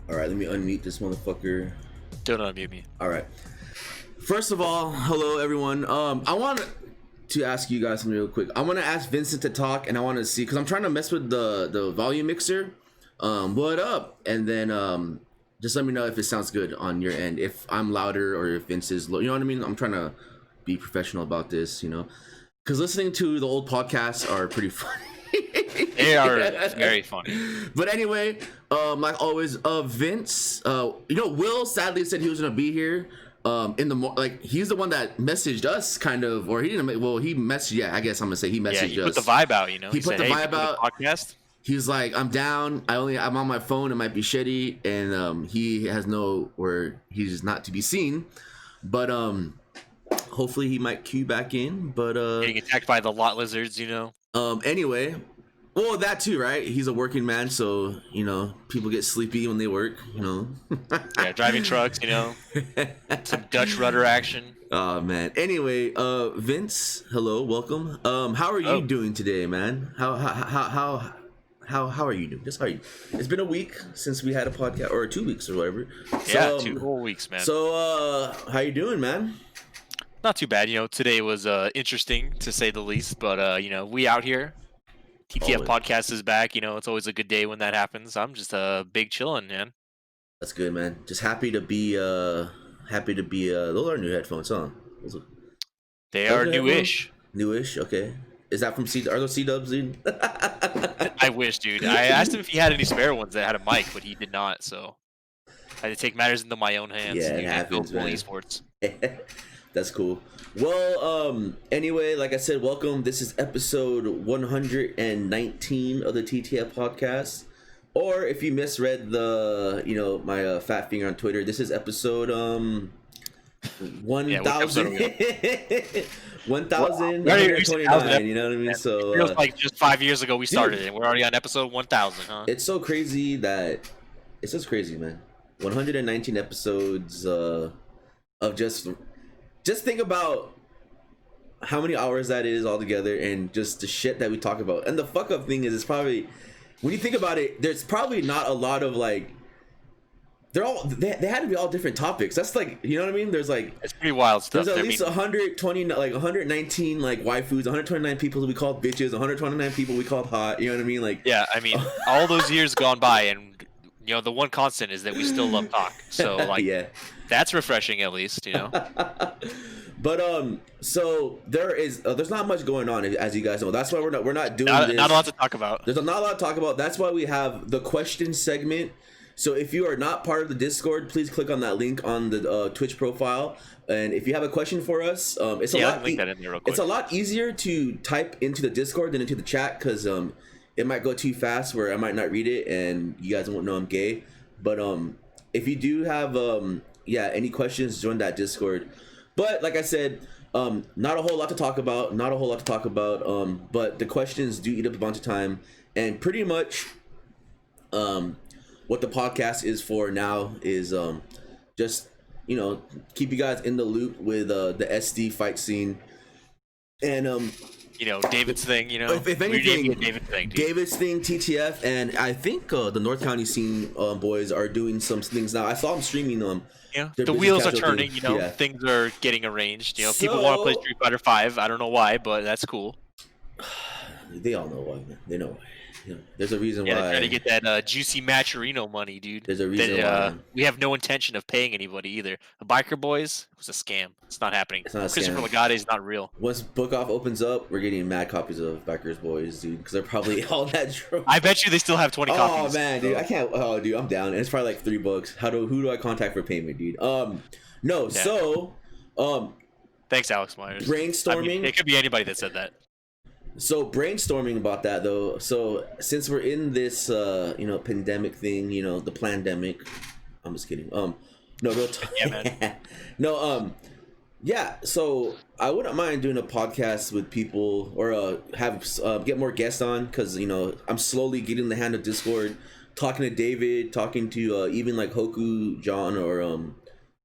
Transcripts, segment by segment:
All right, let me unmute this motherfucker. Don't unmute me. All right. First of all, hello everyone. I want to ask you guys something real quick. I want to ask Vincent to talk, and I want to see because I'm trying to mess with the volume mixer. What up? And then just let me know if it sounds good on your end. If I'm louder or if Vince is low. You know what I mean? I'm trying to be professional about this. You know, because listening to the old podcasts are pretty funny. They are very funny. But anyway, like always, Vince, Will sadly said he was gonna be here. He's the one that messaged us, kind of, or he didn't. Well, he messaged. Yeah, I guess I'm gonna say he messaged us. Yeah, he put the vibe out. You know, he put said, the vibe out. Podcast. He's like, I'm down. I'm on my phone. It might be shitty, and he has he's not to be seen. But hopefully he might cue back in. But getting attacked by the lot lizards, you know. Anyway. Well, that too, right? He's a working man, so, people get sleepy when they work, Yeah, driving trucks, some Dutch rudder action. Oh, man. Anyway, Vince, hello, welcome. How are you doing today, man? How are you doing? Just how are you? It's been a week since we had a podcast, or 2 weeks or whatever. Yeah, 2 whole weeks, man. So, how you doing, man? Not too bad. Today was interesting, to say the least, but, we out here. TTF podcast is back. It's always a good day when that happens. I'm just big chilling, man. That's good, man. Just happy to be those are new headphones, huh? They are newish. Newish, okay. Is that from are those C-dubs, dude? I wish, dude. I asked him if he had any spare ones that had a mic, but he did not, so I had to take matters into my own hands. Yeah, it happens, man. Esports. That's cool. Well, anyway, like I said, welcome. This is episode 119 of the TTF podcast. Or if you misread my fat finger on Twitter, this is episode 1000. 1129, you know what I mean? So it feels like just 5 years ago we started, and we're already on episode 1000, huh? It's so crazy it's just crazy, man. 119 episodes of just think about how many hours that is altogether, and just the shit that we talk about. And the fuck up thing is, it's probably, when you think about it, there's probably not a lot of they had to be all different topics. That's you know what I mean? There's it's pretty wild stuff. There's at least 119 waifus, 129 people we called bitches, 129 people we called hot. You know what I mean? Yeah, I mean, all those years gone by, and the one constant is that we still love talk. So yeah. That's refreshing, at least, But so there's not much going on, as you guys know. That's why we're not doing this. Not a lot to talk about. There's not a lot to talk about. That's why we have the question segment. So if you are not part of the Discord, please click on that link on the Twitch profile. And if you have a question for us, it's a lot easier to type into the Discord than into the chat, because it might go too fast where I might not read it and you guys won't know I'm gay. But if you do have any questions, join that Discord. But like I said, not a whole lot to talk about. But the questions do eat up a bunch of time, and pretty much what the podcast is for now is just keep you guys in the loop with the SD fight scene, and David's thing, if anything, David's thing, TTF, and I think the North County scene boys are doing some things now. I saw them streaming them. The wheels are turning. Things are getting arranged. People want to play Street Fighter 5. I don't know why, but that's cool. They all know why, man. They know why. There's a reason why. Trying to get that juicy Matcherino money, dude. There's a reason why. We have no intention of paying anybody either. The Biker Boys was a scam. It's not happening. It's not a Christopher scam. Legade is not real. Once Book Off opens up, we're getting mad copies of Bikers Boys, dude, because they're probably all that drunk. I bet you they still have 20 copies. Oh man, dude, I can't. Oh, dude, I'm down. And it's probably like $3. Who do I contact for payment, dude? So, thanks, Alex Myers. Brainstorming. I mean, it could be anybody that said that. So brainstorming about that though. So since we're in this pandemic thing, the plandemic. I'm just kidding. No, real talk. Yeah, man. No, yeah. So I wouldn't mind doing a podcast with people, or get more guests on, because I'm slowly getting the hand of Discord, talking to David, talking to even like Hoku, John, or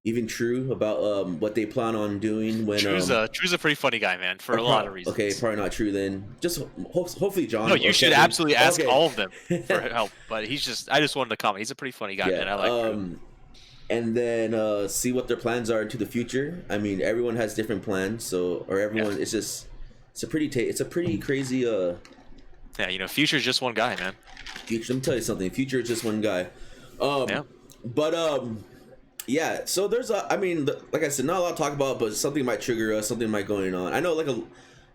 even True about what they plan on doing when True's a pretty funny guy, man, for a lot of reasons. Okay, probably not True then. Just hopefully John. No, you should absolutely ask all of them for help. But I just wanted to comment. He's a pretty funny guy, man. I like True. And then see what their plans are into the future. I mean, everyone has different plans, it's a pretty crazy yeah, you know, Future's just one guy, man. Future, let me tell you something. Future is just one guy. Yeah, so there's like I said, not a lot to talk about, but something might trigger us, something might going on. I know,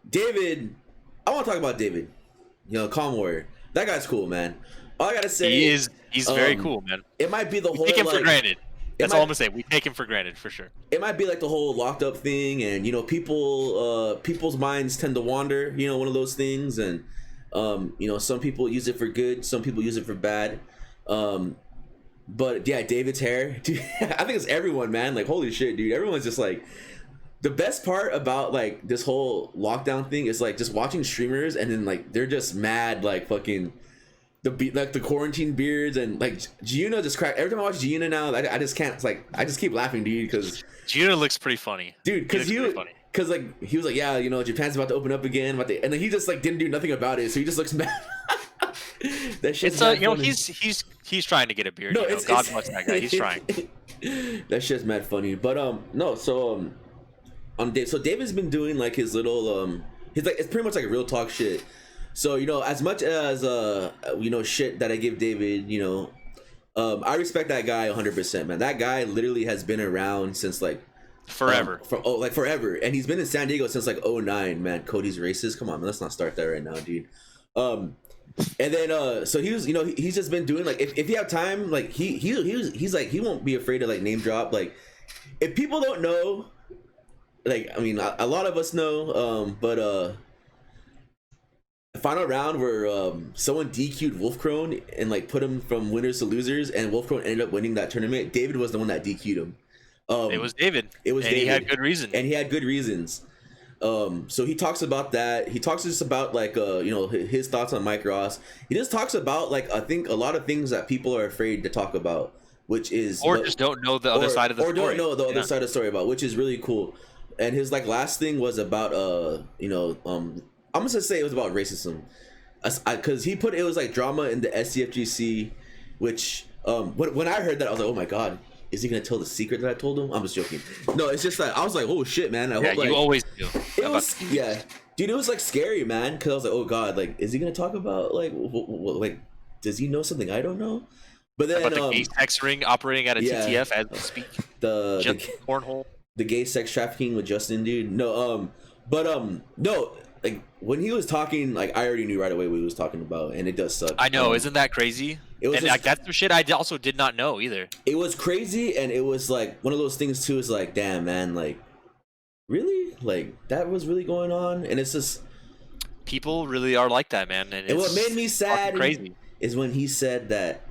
David, I want to talk about David, you know, Calm Warrior. That guy's cool, man. All I gotta say, he's very cool, man. It might be the whole, we take him for granted. That's all I'm gonna say. We take him for granted for sure. It might be like the whole locked up thing, and you know, people's minds tend to wander. You know, one of those things, and you know, some people use it for good, some people use it for bad. But yeah, David's hair, dude, I think it's everyone, man. Like, holy shit, dude. Everyone's just like, the best part about like this whole lockdown thing is like just watching streamers, and then like they're just mad, like fucking the quarantine beards, and like Giuna just crack. Every time I watch Giuna now, I just can't. It's like I just keep laughing, dude, because Giuna looks pretty funny, dude. Because he was like, yeah, you know, Japan's about to open up again, and then he just like didn't do nothing about it, so he just looks mad. That shit's you know, he's trying to get a beard. No, you know? God bless that guy. He's trying. That shit's mad funny. But no, so so David's been doing like his little he's like, it's pretty much like a real talk shit. So, you know, as much as you know, shit that I give David, you know, I respect that guy 100%, man. That guy literally has been around since like forever. Forever. And he's been in San Diego since like 2009, man. Cody's racist. Come on, man, let's not start that right now, dude. And then so he was, you know, he's just been doing like, if you have time, like he's like, he won't be afraid to like name drop. Like, if people don't know, like, I mean, a lot of us know, but the final round where someone DQ'd Wolfcrone and like put him from winners to losers, and Wolfcrone ended up winning that tournament. David was the one that DQ'd him. It was David. And David. He had good reason. And he had good reasons. So he talks about that. He talks just about like you know, his thoughts on Mike Ross. He just talks about like, I think a lot of things that people are afraid to talk about, which is just don't know the other side of the story. Or don't know the other side of the story about, which is really cool. And his like last thing was about you know, I'm just gonna say it was about racism, because he put, it was like drama in the SCFGC, which when I heard that, I was like, oh my god, is he gonna tell the secret that I told him? I'm just joking. No, it's just that I was like, oh shit, man. I hope, like, you always do. It was, yeah, dude. It was like scary, man, because I was like, oh god, like, is he gonna talk about like like, does he know something I don't know? But then about the gay sex ring operating at a TTF as we speak. The cornhole. The gay sex trafficking with Justin, dude. No, no. Like, when he was talking, like, I already knew right away what he was talking about, and it does suck. I know, isn't that crazy? It was, and just, like, that's some shit I also did not know either. It was crazy, and it was like one of those things too. Is like, damn, man, like, really, like, that was really going on, and it's just, people really are like that, man. And what made me sad crazy is when he said that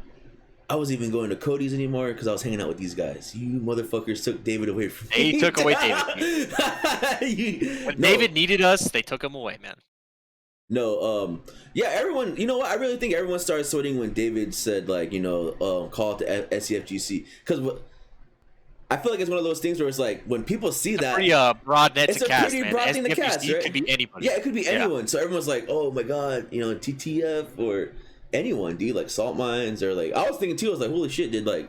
I wasn't even going to Cody's anymore because I was hanging out with these guys. You motherfuckers took David away from me. They took away David. When David needed us, they took him away, man. No, yeah, everyone, you know what? I really think everyone started sorting when David said, like, you know, call it the SCFGC. Because I feel like it's one of those things where it's like, when people see that, pretty broad net to cast, man. Broad thing to cast, right? It could be anybody. Yeah, it could be anyone. So everyone's like, oh my god, you know, TTF or anyone, dude, like salt mines, or like, I was thinking too, I was like, holy shit, did like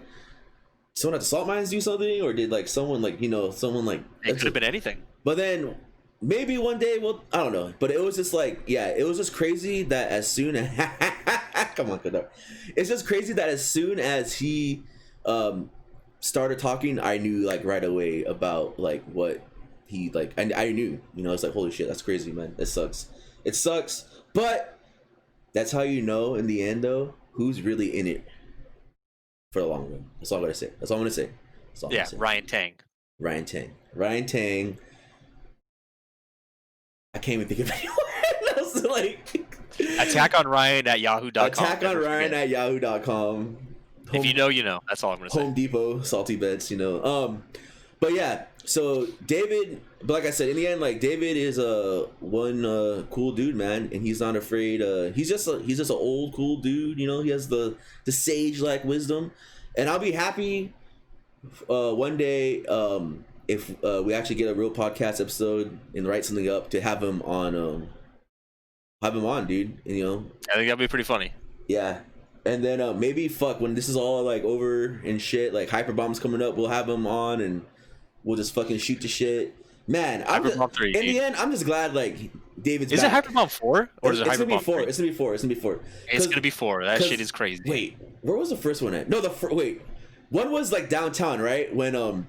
someone at the salt mines do something, or did like someone, like, you know, someone like, it could have been anything. But then maybe one day, well, I don't know, but it was just like, yeah, it was just crazy that as soon as come on, Kadar. It's just crazy that as soon as he started talking, I knew like right away about like what he like, and I knew, you know, it's like, holy shit, that's crazy, man. It sucks, but that's how you know in the end, though, who's really in it for the long run. That's all I'm gonna say. That's all I'm gonna say. Yeah, Ryan Tang. Ryan Tang. I can't even think of anyone else. Like, Attack on Ryan at yahoo.com. Attack on Ryan at yahoo.com. If you know, you know. That's all I'm gonna say. Home Depot, salty bets, you know. But yeah, so David, but like I said, in the end, like, David is one cool dude, man, and he's not afraid. He's just an old cool dude, you know. He has the sage like wisdom, and I'll be happy one day, if we actually get a real podcast episode and write something up to have him on, dude. And, you know, I think that'd be pretty funny. Yeah. And then maybe when this is all like over and shit, like Hyperbomb's coming up, we'll have him on and we'll just fucking shoot the shit. Man, the end, I'm just glad like David's back. Is it Hyperbomb 4 or is it Hyperbomb 4? 3? It's gonna be 4. It's gonna be 4. That shit is crazy. Wait, where was the first one at? No, one was like downtown, right? When me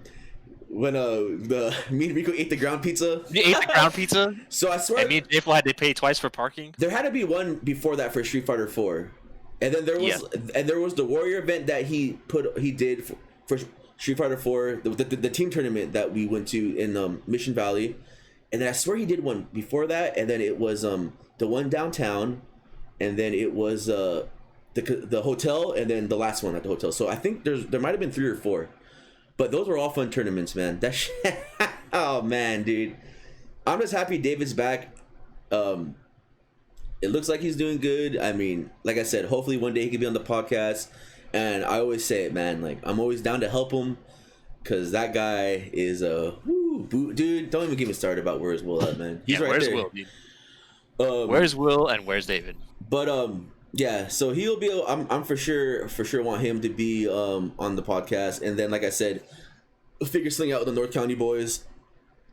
and Rico ate the ground pizza. You ate the ground pizza? So I swear. And me and April had to pay twice for parking. There had to be one before that for Street Fighter 4, and then there was the Warrior event that he did for Street Fighter 4, the team tournament that we went to in Mission Valley, and then I swear he did one before that, and then it was the one downtown, and then it was the hotel, and then the last one at the hotel. So I think there might have been 3 or 4, but those were all fun tournaments, man. That shit, oh man, dude, I'm just happy David's back. It looks like he's doing good. I mean, like I said, hopefully one day he can be on the podcast. And I always say it, man. Like, I'm always down to help him, cause that guy is dude. Don't even get me started about where's Will at, man. He's right there. Where's Will, dude? Where's Will and where's David? But yeah. So he'll be. I'm for sure want him to be on the podcast. And then, like I said, we'll figure something out with the North County boys.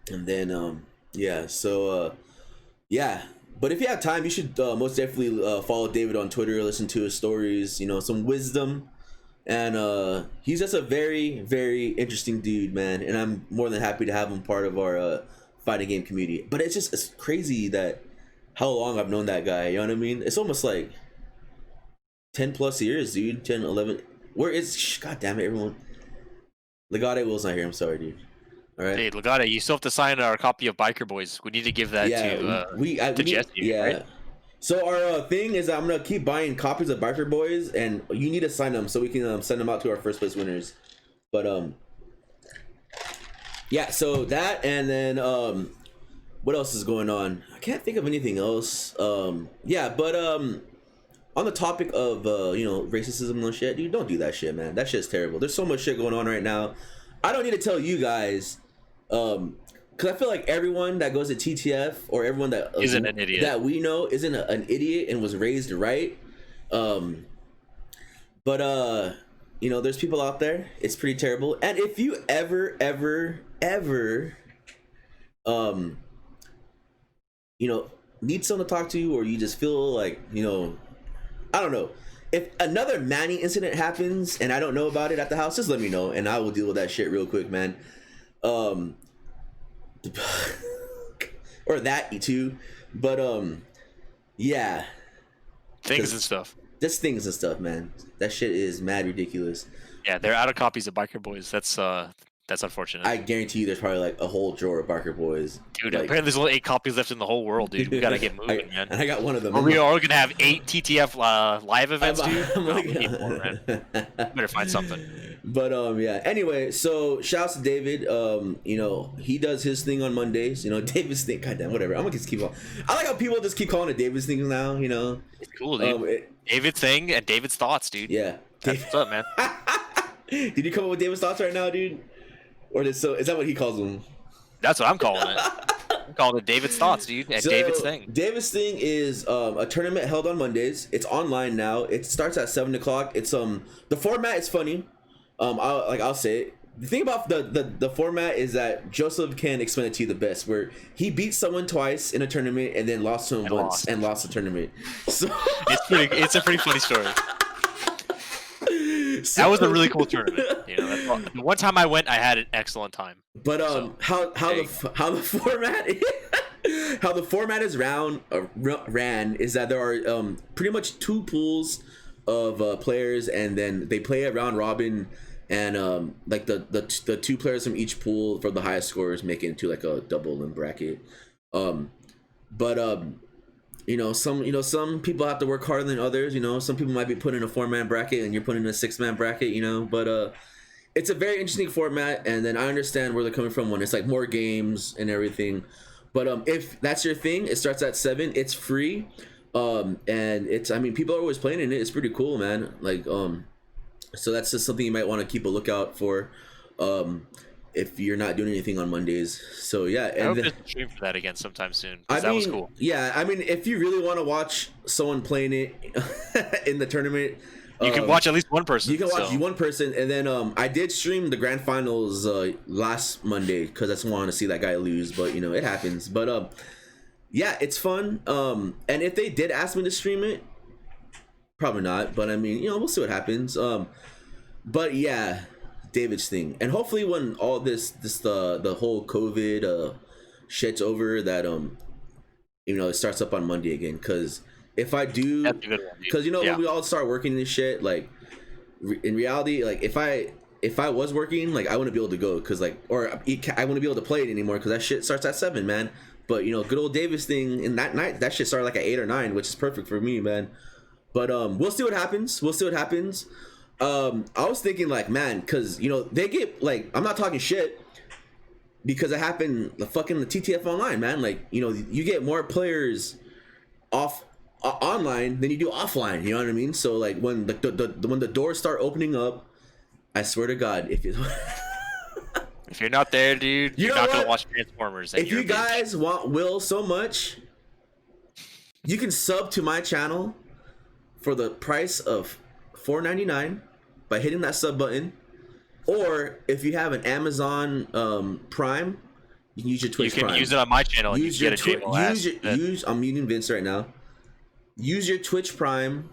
And then yeah. So yeah. But if you have time, you should most definitely follow David on Twitter, listen to his stories, you know, some wisdom. And he's just a very, very interesting dude, man. And I'm more than happy to have him part of our fighting game community. But it's crazy that how long I've known that guy, you know what I mean? It's almost like 10 plus years, dude. 10, 11. Where is, god damn it, everyone. Legate Will's not here, I'm sorry, dude. All right. Hey, Legata, you still have to sign our copy of Biker Boys. We need to give that to Jesse, right? So our thing is I'm going to keep buying copies of Biker Boys, and you need to sign them so we can send them out to our first place winners. But, yeah, so that, and then, what else is going on? I can't think of anything else. Yeah, but, on the topic of, you know, racism and shit, dude, don't do that shit, man. That shit's terrible. There's so much shit going on right now. I don't need to tell you guys, because I feel like everyone that goes to TTF or everyone that isn't an idiot that we know isn't an idiot and was raised right. But you know, there's people out there. It's pretty terrible. And if you ever, you know, need someone to talk to, or you just feel like, you know, I don't know. If another Manny incident happens and I don't know about it at the house, just let me know and I will deal with that shit real quick, man. Or that too, but yeah, things and stuff. Just things and stuff, man. That shit is mad ridiculous. Yeah, they're out of copies of Biker Boys. That's unfortunate. I guarantee you there's probably like a whole drawer of Biker Boys. Dude, like, apparently there's only 8 copies left in the whole world, dude. We gotta get moving, man. And I got one of them. Are we all gonna have 8 TTF live events, dude? Better find something. But yeah. Anyway, so shouts to David. You know, he does his thing on Mondays. You know, David's thing. Goddamn, whatever. I'm gonna just keep on. I like how people just keep calling it David's thing now. You know, it's cool, dude. David's thing and David's thoughts, dude. Yeah. That's what's up, man. Did you come up with David's thoughts right now, dude? Or is that what he calls them? That's what I'm calling it. I'm calling it David's thoughts, dude. And David's thing. David's thing is a tournament held on Mondays. It's online now. It starts at 7:00. It's the format is funny. I'll say it. The thing about the format is that Joseph can explain it to you the best. Where he beat someone twice in a tournament and then lost to him once and lost the tournament. So it's a pretty funny story. That was a really cool tournament. You know, the one time I went, I had an excellent time. But how the format is ran is that there are pretty much 2 pools of players, and then they play a round robin, and like the 2 players from each pool for the highest scores make it into like a double in bracket. You know, some people have to work harder than others. You know, some people might be put in a 4-man bracket and you're put in a 6-man bracket, you know, but it's a very interesting format. And then I understand where they're coming from when it's like more games and everything. But if that's your thing, it starts at 7. It's free. And I mean, people are always playing in it. It's pretty cool, man. Like, so that's just something you might want to keep a lookout for. if you're not doing anything on Mondays. So yeah, I hope there's a stream for that again sometime soon. That was cool. Yeah, I mean, if you really want to watch someone playing it in the tournament, you can watch at least one person. You can watch one person, and then I did stream the grand finals last Monday because I just wanted to see that guy lose, but you know it happens. But yeah, it's fun. And if they did ask me to stream it, probably not. But I mean, you know, we'll see what happens. But yeah. David's thing, and hopefully when all this the whole COVID shit's over, that you know, it starts up on Monday again. Because if I do, because you know when we all start working this shit, like in reality, like if I was working, like I wouldn't be able to go, because like, or I wouldn't be able to play it anymore because that shit starts at 7, man. But you know, good old Davis thing in that night, that shit started like at 8 or 9, which is perfect for me, man. But we'll see what happens. I was thinking like, man, because you know they get like, I'm not talking shit because it happened the TTF online, man. Like, you know, you get more players online than you do offline. You know what I mean? So like when the doors start opening up, I swear to God, if you're not there, dude, you're not gonna watch Transformers. If you guys want Will so much, you can sub to my channel for the price of $4.99 by hitting that sub button, or if you have an Amazon Prime, you can use your Twitch Prime. You can use it on my channel. And use you your use. I'm muting Vince right now. Use your Twitch Prime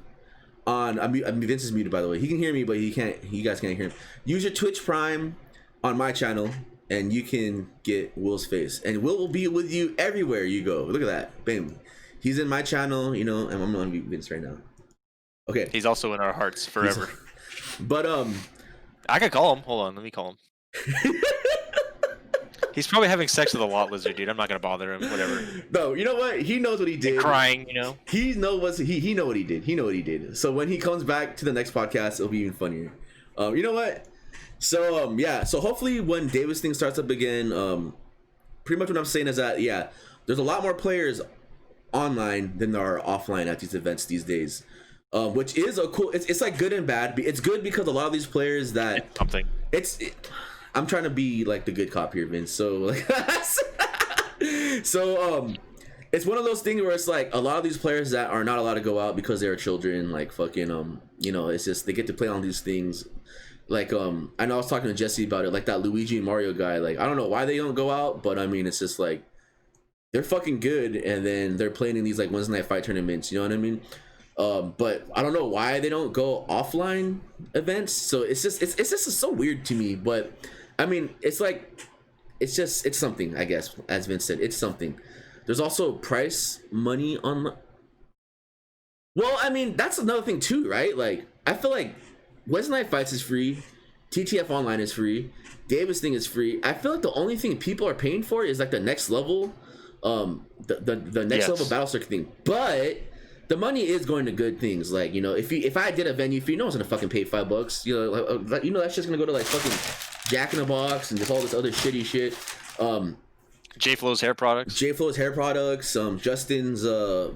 on. Vince is muted, by the way. He can hear me, but he can't. You guys can't hear him. Use your Twitch Prime on my channel, and you can get Will's face, and Will be with you everywhere you go. Look at that, bam. He's in my channel, you know, and I'm gonna unmute Vince right now. Okay. He's also in our hearts forever. But I could call him. Hold on, let me call him. He's probably having sex with a lot lizard, dude. I'm not gonna bother him. Whatever. No, you know what? He knows what he did. And crying, you know. He know what he did. He know what he did. So when he comes back to the next podcast, it'll be even funnier. You know what? So yeah. So hopefully when Davis thing starts up again, pretty much what I'm saying is that yeah, there's a lot more players online than there are offline at these events these days. Which is a cool. It's like good and bad. It's good because a lot of these players that I'm trying to be like the good cop here, Vince. So like, it's one of those things where it's like a lot of these players that are not allowed to go out because they're children. Like fucking you know, it's just they get to play on these things. Like I know I was talking to Jesse about it. Like that Luigi and Mario guy. Like I don't know why they don't go out, but I mean it's just like they're fucking good, and then they're playing in these like Wednesday night fight tournaments. You know what I mean? But I don't know why they don't go offline events. So it's just so weird to me. But I mean, it's like it's something, I guess, as Vince said, it's something. There's also price money on. Well, I mean, that's another thing too, right? Like I feel like Wednesday Night Fights is free, TTF Online is free, Davis thing is free. I feel like the only thing people are paying for is like the next level, the next level battle circuit thing. But the money is going to good things. Like, you know, if I did a venue fee, no one's gonna fucking pay $5. You know, like, you know, that's just gonna go to like fucking Jack in the Box and just all this other shitty shit. J Flow's hair products, Justin's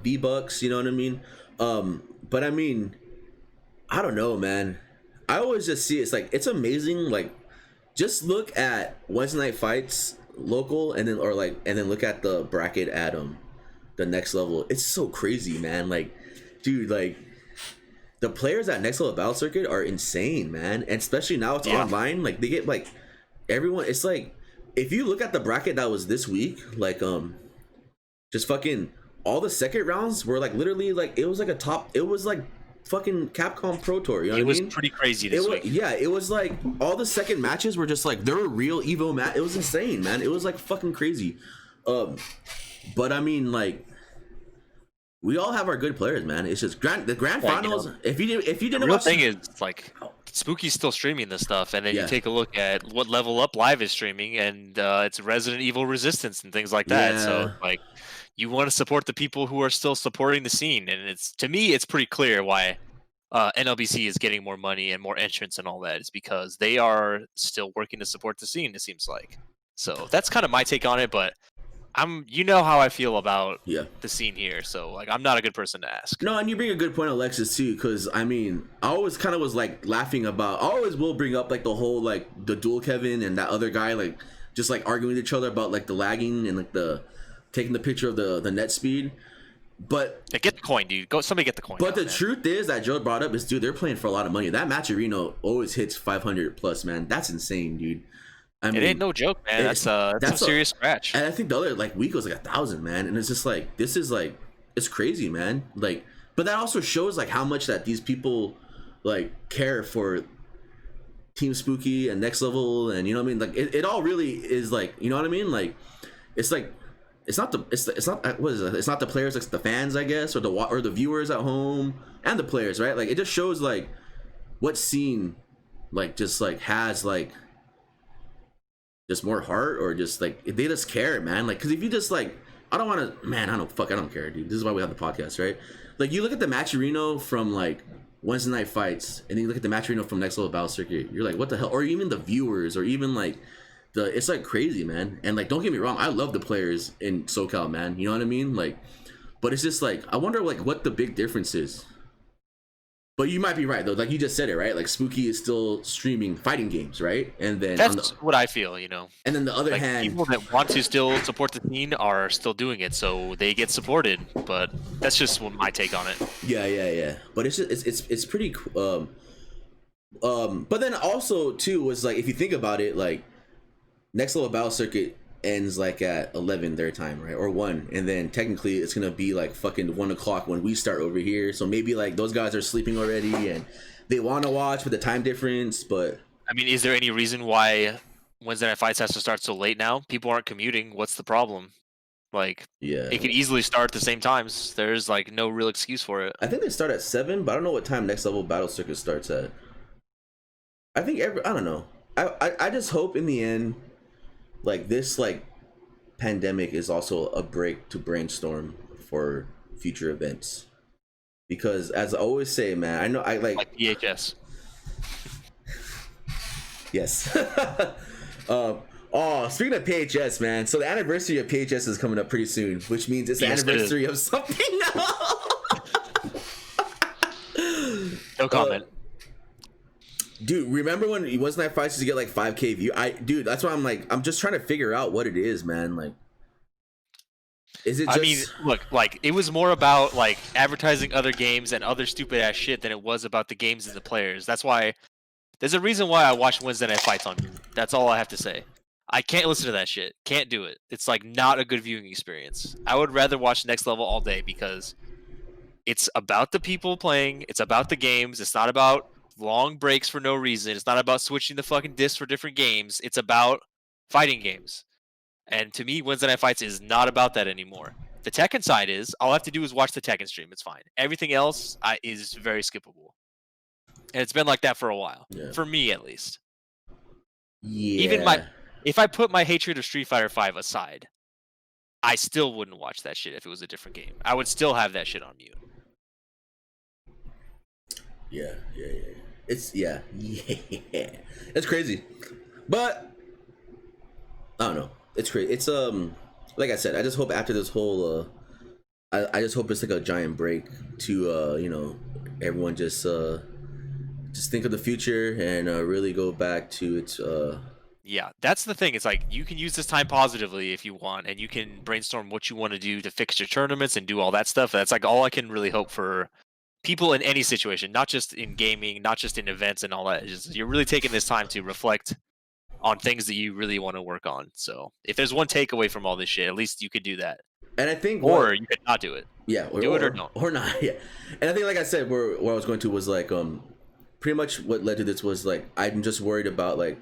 V-Bucks. You know what I mean? But I mean, I don't know, man. I always just see it's like it's amazing. Like, just look at Wednesday Night Fights local, and then look at the bracket at the next level. It's so crazy, man. Like, dude, like the players at next level battle circuit are insane, man. And especially now it's online. Like they get like everyone. It's like if you look at the bracket that was this week, like just fucking all the second rounds were like literally like it was like it was like fucking Capcom Pro Tour. You know what I mean? It was pretty crazy this week. Yeah, it was like all the second matches were just like they were real Evo match. It was insane, man. It was like fucking crazy. But I mean, like, we all have our good players, man. It's just the grand finals. You know, if you didn't, the real thing is like Spooky's still streaming this stuff, and then you take a look at what Level Up Live is streaming, and it's Resident Evil Resistance and things like that. Yeah. So like, you want to support the people who are still supporting the scene, and it's to me, it's pretty clear why NLBC is getting more money and more entrants and all that. It's because they are still working to support the scene. It seems like. So that's kind of my take on it, but you know how I feel about the scene here, so like I'm not a good person to ask. No, and you bring a good point, Alexis, too, because I mean, I always kind of was like laughing about. I always will bring up like the whole like the dual Kevin and that other guy like just like arguing with each other about like the lagging and like the taking the picture of the net speed. But get the coin, dude. Somebody get the coin. But the truth is that Joe brought up is, dude, they're playing for a lot of money. That Matcherino always hits 500 plus, man. That's insane, dude. I mean, it ain't no joke, man. That's some serious scratch. And I think the other like week was like 1,000, man. And it's just like, this is like, it's crazy, man. Like, but that also shows like how much that these people like care for Team Spooky and Next Level, and you know what I mean. Like, it all really is like, you know what I mean. Like, it's like, it's not what is it? It's not the players, it's the fans, I guess, or the viewers at home and the players, right? Like, it just shows like what scene like just like has like just more heart, or just like they just care, man. Like, because if you just like, I don't care, dude. This is why we have the podcast, right? Like, you look at the Matcherino from like Wednesday Night Fights, and then you look at the Matcherino from Next Level Battle Circuit, you're like, what the hell? Or even the viewers, or even like it's like crazy, man. And like, don't get me wrong, I love the players in SoCal, man. You know what I mean? Like, but it's just like, I wonder like what the big difference is. But you might be right though, like you just said it, right? Like, Spooky is still streaming fighting games, right? And then that's what I feel, you know. And then the other like, hand, people that want to still support the scene are still doing it, so they get supported. But that's just my take on it. Yeah. But it's just, it's pretty. But then also too was like, if you think about it, like Next Level Battle Circuit ends like at 11 their time, right? Or 1, and then technically it's gonna be like fucking 1 o'clock when we start over here, so maybe like those guys are sleeping already and they want to watch with the time difference. But I mean, is there any reason why Wednesday Night Fights has to start so late now? People aren't commuting. What's the problem? Like, it could easily start at the same times. There's like no real excuse for it. I think they start at 7, but I don't know what time Next Level Battle Circuit starts at. I think I don't know. I just hope in the end, like, this like pandemic is also a break to brainstorm for future events, because as I always say, man, I know I like PHS. Yes. Oh, speaking of PHS, man, so the anniversary of PHS is coming up pretty soon, which means it's the anniversary of something else. No comment. Dude, remember when Wednesday Night Fights used to get like 5K view? Dude, that's why I'm just trying to figure out what it is, man. Like, is it just... I mean, look, like, it was more about like advertising other games and other stupid ass shit than it was about the games and the players. That's why there's a reason why I watch Wednesday Night Fights on mute. That's all I have to say. I can't listen to that shit. Can't do it. It's like not a good viewing experience. I would rather watch Next Level all day, because it's about the people playing. It's about the games. It's not about long breaks for no reason. It's not about switching the fucking discs for different games. It's about fighting games. And to me, Wednesday Night Fights is not about that anymore. The Tekken side is, all I have to do is watch the Tekken stream. It's fine. Everything else is very skippable. And it's been like that for a while. Yeah. For me, at least. Yeah. Even if I put my hatred of Street Fighter V aside, I still wouldn't watch that shit if it was a different game. I would still have that shit on mute. Yeah. It's it's crazy, but I don't know. It's crazy. It's like I said, I just hope after this whole I just hope it's like a giant break to you know, everyone just think of the future and really go back to its Yeah, that's the thing. It's like, you can use this time positively if you want, and you can brainstorm what you want to do to fix your tournaments and do all that stuff. That's like all I can really hope for people in any situation, not just in gaming, not just in events and all that. Just, you're really taking this time to reflect on things that you really want to work on. So if there's one takeaway from all this shit, at least you could do that. And I think, or you could not do it. Yeah, do it or not. Or not. Yeah. And I think, like I said, where I was going to was like pretty much what led to this was like, I'm just worried about like,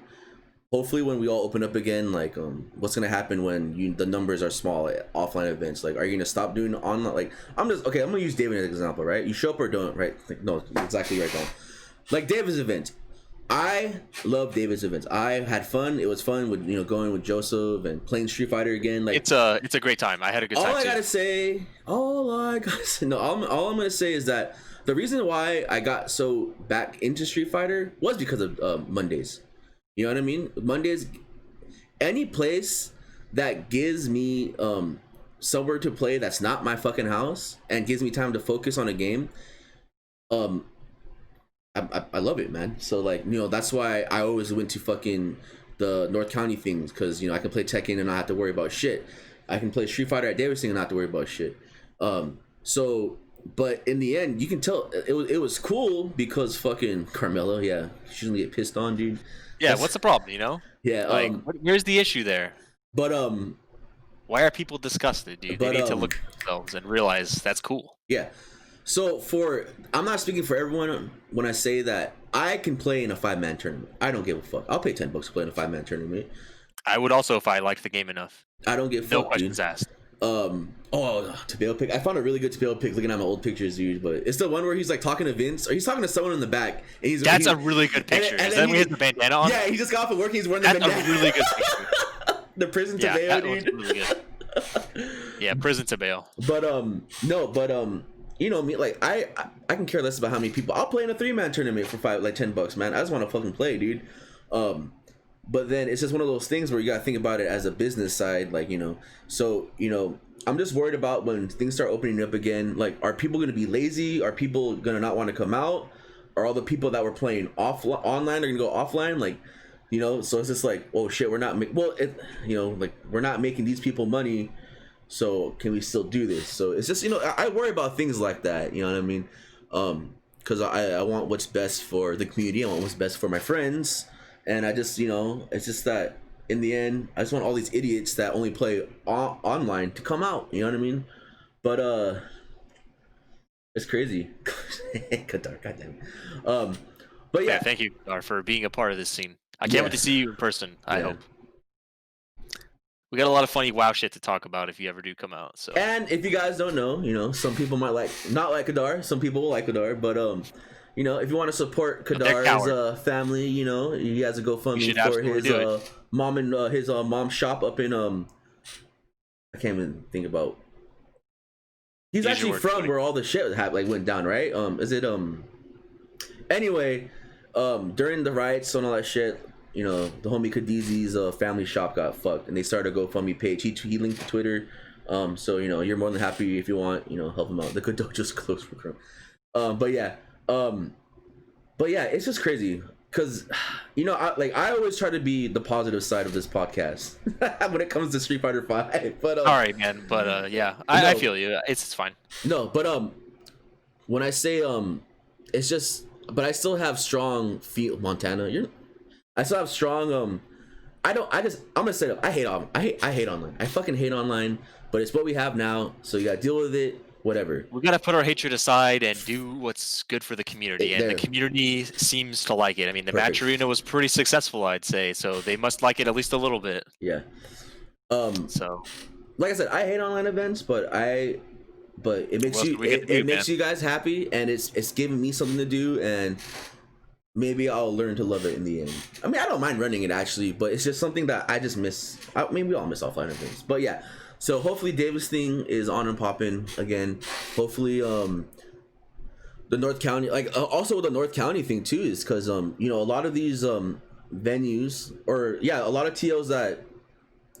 hopefully when we all open up again, like what's gonna happen when the numbers are small at offline events. Like, are you gonna stop doing online? Like, I'm gonna use David as an example, right? You show up or don't, right? No, exactly right. Don't. Like David's event, I love David's events. I had fun. It was fun with, you know, going with Joseph and playing Street Fighter again. Like, it's a great time. I had a good time. All I gotta say, all I'm gonna say is that the reason why I got so back into Street Fighter was because of Mondays. You know what I mean? Mondays, any place that gives me somewhere to play that's not my fucking house and gives me time to focus on a game, I love it, man. So like, you know, that's why I always went to fucking the North County things, because, you know, I can play Tekken and not have to worry about shit. I can play Street Fighter at Davidson and not have to worry about shit. So, but in the end, you can tell it was cool because fucking Carmella, yeah, she doesn't get pissed on, dude. Yeah, what's the problem, you know? Yeah, like, where's the issue there? But why are people disgusted, dude? They need to look at themselves and realize that's cool. Yeah. So I'm not speaking for everyone when I say that I can play in a 5-man tournament. I don't give a fuck. I'll pay $10 to play in a 5-man tournament. I would also if I liked the game enough. I don't give a fuck. No questions asked. Tabeo pick. I found a really good Tabeo pick looking at my old pictures, dude. But it's the one where he's like talking to Vince, or he's talking to someone in the back. And That's a really good picture. And then we have the bandana on. Yeah, he just got off of work. He's wearing the bandana. That's a really good picture. The prison Tabeo, dude. Really good. Yeah, prison Tabeo. But you know me, like I can care less about how many people. I'll play in a 3-man tournament for $10, man. I just want to fucking play, dude. But then it's just one of those things where you gotta think about it as a business side, like, you know. So, you know, I'm just worried about when things start opening up again. Like, are people gonna be lazy? Are people gonna not want to come out? Are all the people that were playing online are gonna go offline? Like, you know. So it's just like, oh shit, we're not we're not making these people money. So can we still do this? So it's just, you know, I worry about things like that. You know what I mean? Because I want what's best for the community. I want what's best for my friends. And I just, you know, it's just that in the end, I just want all these idiots that only play online to come out. You know what I mean? But it's crazy. Qatar, goddamn. But yeah, thank you, Qatar, for being a part of this scene. I can't wait to see you in person. I hope. We got a lot of funny WoW shit to talk about if you ever do come out. So. And if you guys don't know, you know, some people might not like Kadar. Some people will like Kadar, but you know, if you want to support Kadar's family, you know, he has a GoFundMe for his mom and his mom's shop up in I can't even think about. He's actually from where all the shit went down, right? Is it Anyway, during the riots and all that shit, you know, the homie Khadizi's family shop got fucked, and they started a GoFundMe page. He linked to Twitter, so, you know, you're more than happy if you want, you know, help him out. The Kadojo's just closed for Chrome. But yeah, it's just crazy because, you know, I always try to be the positive side of this podcast when it comes to Street Fighter 5. But all right, man. But yeah, I feel you. It's fine. No, but when I say it's just, but I still have strong Montana. I still have strong I'm gonna say it. I hate online. I fucking hate online, but it's what we have now, so you gotta deal with it. Whatever. We gotta put our hatred aside and do what's good for the community, and the community seems to like it. I mean, the match arena was pretty successful, I'd say, so they must like it at least a little bit. Yeah. So, like I said, I hate online events, but it makes you guys happy, and it's giving me something to do, and maybe I'll learn to love it in the end. I mean, I don't mind running it actually, but it's just something that I just miss. I mean, we all miss offline events, but yeah. So hopefully Davis thing is on and popping again. Hopefully the North County, also the North County thing too, is because you know, a lot of these venues, or a lot of TOs that,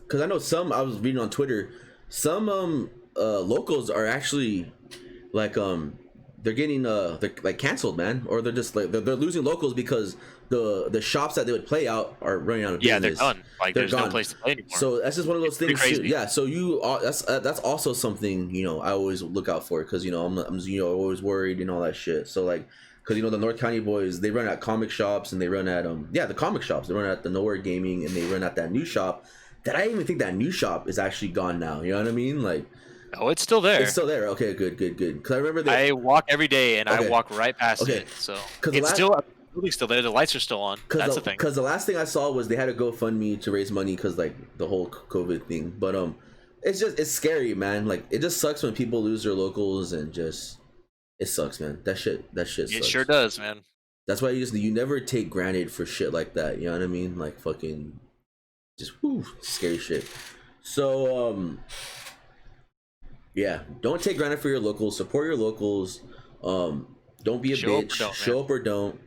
because I know some, I was reading on Twitter, some locals are actually they're getting they're like canceled, man, or they're just like they're losing locals because the shops that they would play out are running out of business. Yeah, they're done. There's no place to play anymore. So that's just one of those things too. Yeah, so that's also something, you know, I always look out for, because, you know, I'm you know, always worried and all that shit. So like, because, you know, the North County boys, they run at comic shops, and they run at the comic shops. They run at the Nowhere Gaming, and they run at that new shop that I even think that new shop is actually gone now. You know what I mean? Like, oh, it's still there. It's still there. Okay, good. Because I remember I walk every day, and I walk right past it. So it's still there. The lights are still on. That's the thing. Because the last thing I saw was they had a GoFundMe to raise money because, like, the whole COVID thing. But it's scary, man. Like, it just sucks when people lose their locals, and just, it sucks, man. That shit sucks. It sure does, man. That's why you never take granted for shit like that. You know what I mean? Like, fucking just scary shit. So yeah, don't take granted for your locals. Support your locals. Don't be a bitch. Show up or don't.